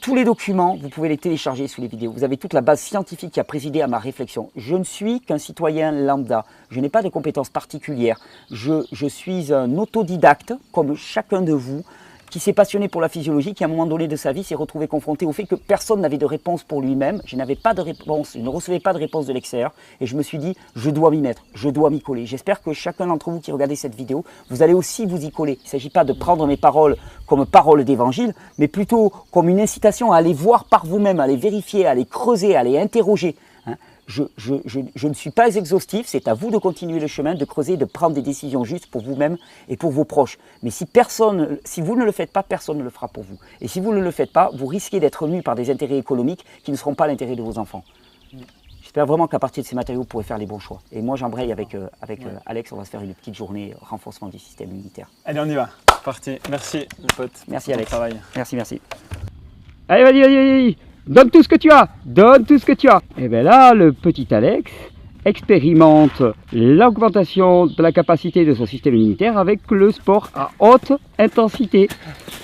Tous les documents, vous pouvez les télécharger sous les vidéos. Vous avez toute la base scientifique qui a présidé à ma réflexion. Je ne suis qu'un citoyen lambda. Je n'ai pas de compétences particulières. Je suis un autodidacte, comme chacun de vous, qui s'est passionné pour la physiologie, qui à un moment donné de sa vie s'est retrouvé confronté au fait que personne n'avait de réponse pour lui-même. Je n'avais pas de réponse, je ne recevais pas de réponse de l'extérieur. Et je me suis dit, je dois m'y mettre, je dois m'y coller. J'espère que chacun d'entre vous qui regardez cette vidéo, vous allez aussi vous y coller. Il ne s'agit pas de prendre mes paroles comme paroles d'évangile, mais plutôt comme une incitation à aller voir par vous-même, à aller vérifier, à aller creuser, à aller interroger. Je ne suis pas exhaustif, c'est à vous de continuer le chemin, de creuser, de prendre des décisions justes pour vous-même et pour vos proches. Mais si vous ne le faites pas, personne ne le fera pour vous. Et si vous ne le faites pas, vous risquez d'être nus par des intérêts économiques qui ne seront pas l'intérêt de vos enfants. J'espère vraiment qu'à partir de ces matériaux, vous pourrez faire les bons choix. Et moi, j'embraye avec Alex, on va se faire une petite journée renforcement du système immunitaire. Allez, on y va. Parti. Merci, mon pote. Merci, Alex. Travail. Merci. Allez, vas-y. Donne tout ce que tu as. Et bien là, le petit Alex, expérimente l'augmentation de la capacité de son système immunitaire avec le sport à haute intensité.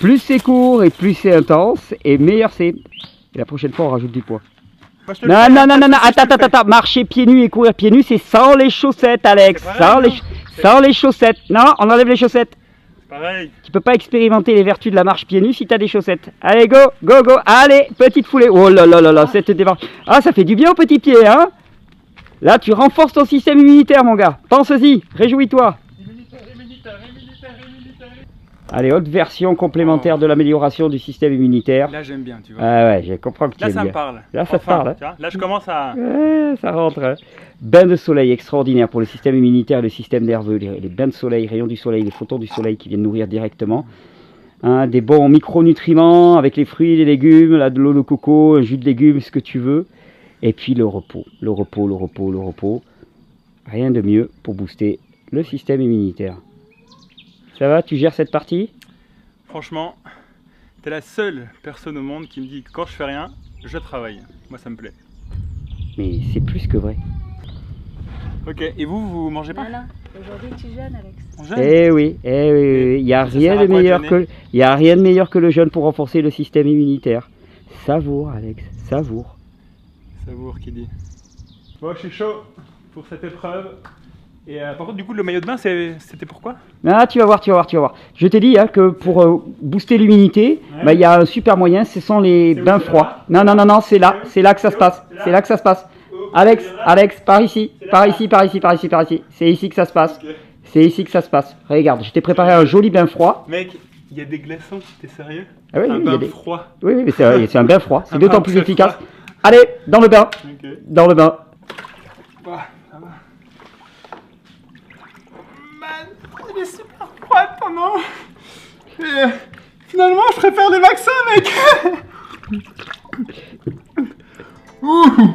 Plus c'est court et plus c'est intense, et meilleur c'est. Et la prochaine fois, on rajoute du poids. Non, attends, marcher pieds nus et courir pieds nus, c'est sans les chaussettes, Alex. Sans les chaussettes. Non, on enlève les chaussettes. Pareil. Tu peux pas expérimenter les vertus de la marche pieds nus si tu as des chaussettes. Allez, go, go, go. Allez, petite foulée. Oh là là là là, cette démarche. Ah, ça fait du bien aux petits pieds, hein. Là, tu renforces ton système immunitaire, mon gars. Pense-y, réjouis-toi. Allez, autre version complémentaire de l'amélioration du système immunitaire. Là, j'aime bien, tu vois. Ah ouais, je comprends que tu aimes bien. Là, ça me parle. Là, ça te parle. Hein. Là, je commence à... Ouais, ça rentre. Hein. Bain de soleil extraordinaire pour le système immunitaire et le système nerveux. Les bains de soleil, rayons du soleil, les photons du soleil qui viennent nourrir directement. Hein, des bons micronutriments avec les fruits, les légumes, là, de l'eau de coco, un jus de légumes, ce que tu veux. Et puis le repos. Le repos, le repos, le repos. Rien de mieux pour booster le système immunitaire. Ça va, tu gères cette partie? Franchement, t'es la seule personne au monde qui me dit que quand je fais rien, je travaille. Moi, ça me plaît. Mais c'est plus que vrai. Ok, et vous mangez pas? Voilà. Aujourd'hui, tu jeûnes, Alex. On jeûne? Eh oui, il n'y a rien de meilleur que le jeûne pour renforcer le système immunitaire. Savoure, Alex, savoure. Savoure qui dit. Bon, je suis chaud pour cette épreuve. Et par contre, du coup, le maillot de bain, c'était pourquoi? Ah, tu vas voir. Je t'ai dit hein, que pour booster l'immunité, ouais. Il y a un super moyen, ce sont les bains froids. Non, c'est là que ça se passe. C'est là que ça se passe. Alex, par ici. C'est ici que ça se passe. Okay. C'est ici que ça se passe. Regarde, je t'ai préparé un joli bain froid. Mec, il y a des glaçons, t'es sérieux? Ah oui, un bain froid. Oui, mais c'est un bain froid. C'est d'autant plus efficace. Froid. Allez, dans le bain. Okay. Dans le bain. Bah, ça va. Man, il est super froid pendant. Et finalement, je préfère les vaccins, mec. Ouh.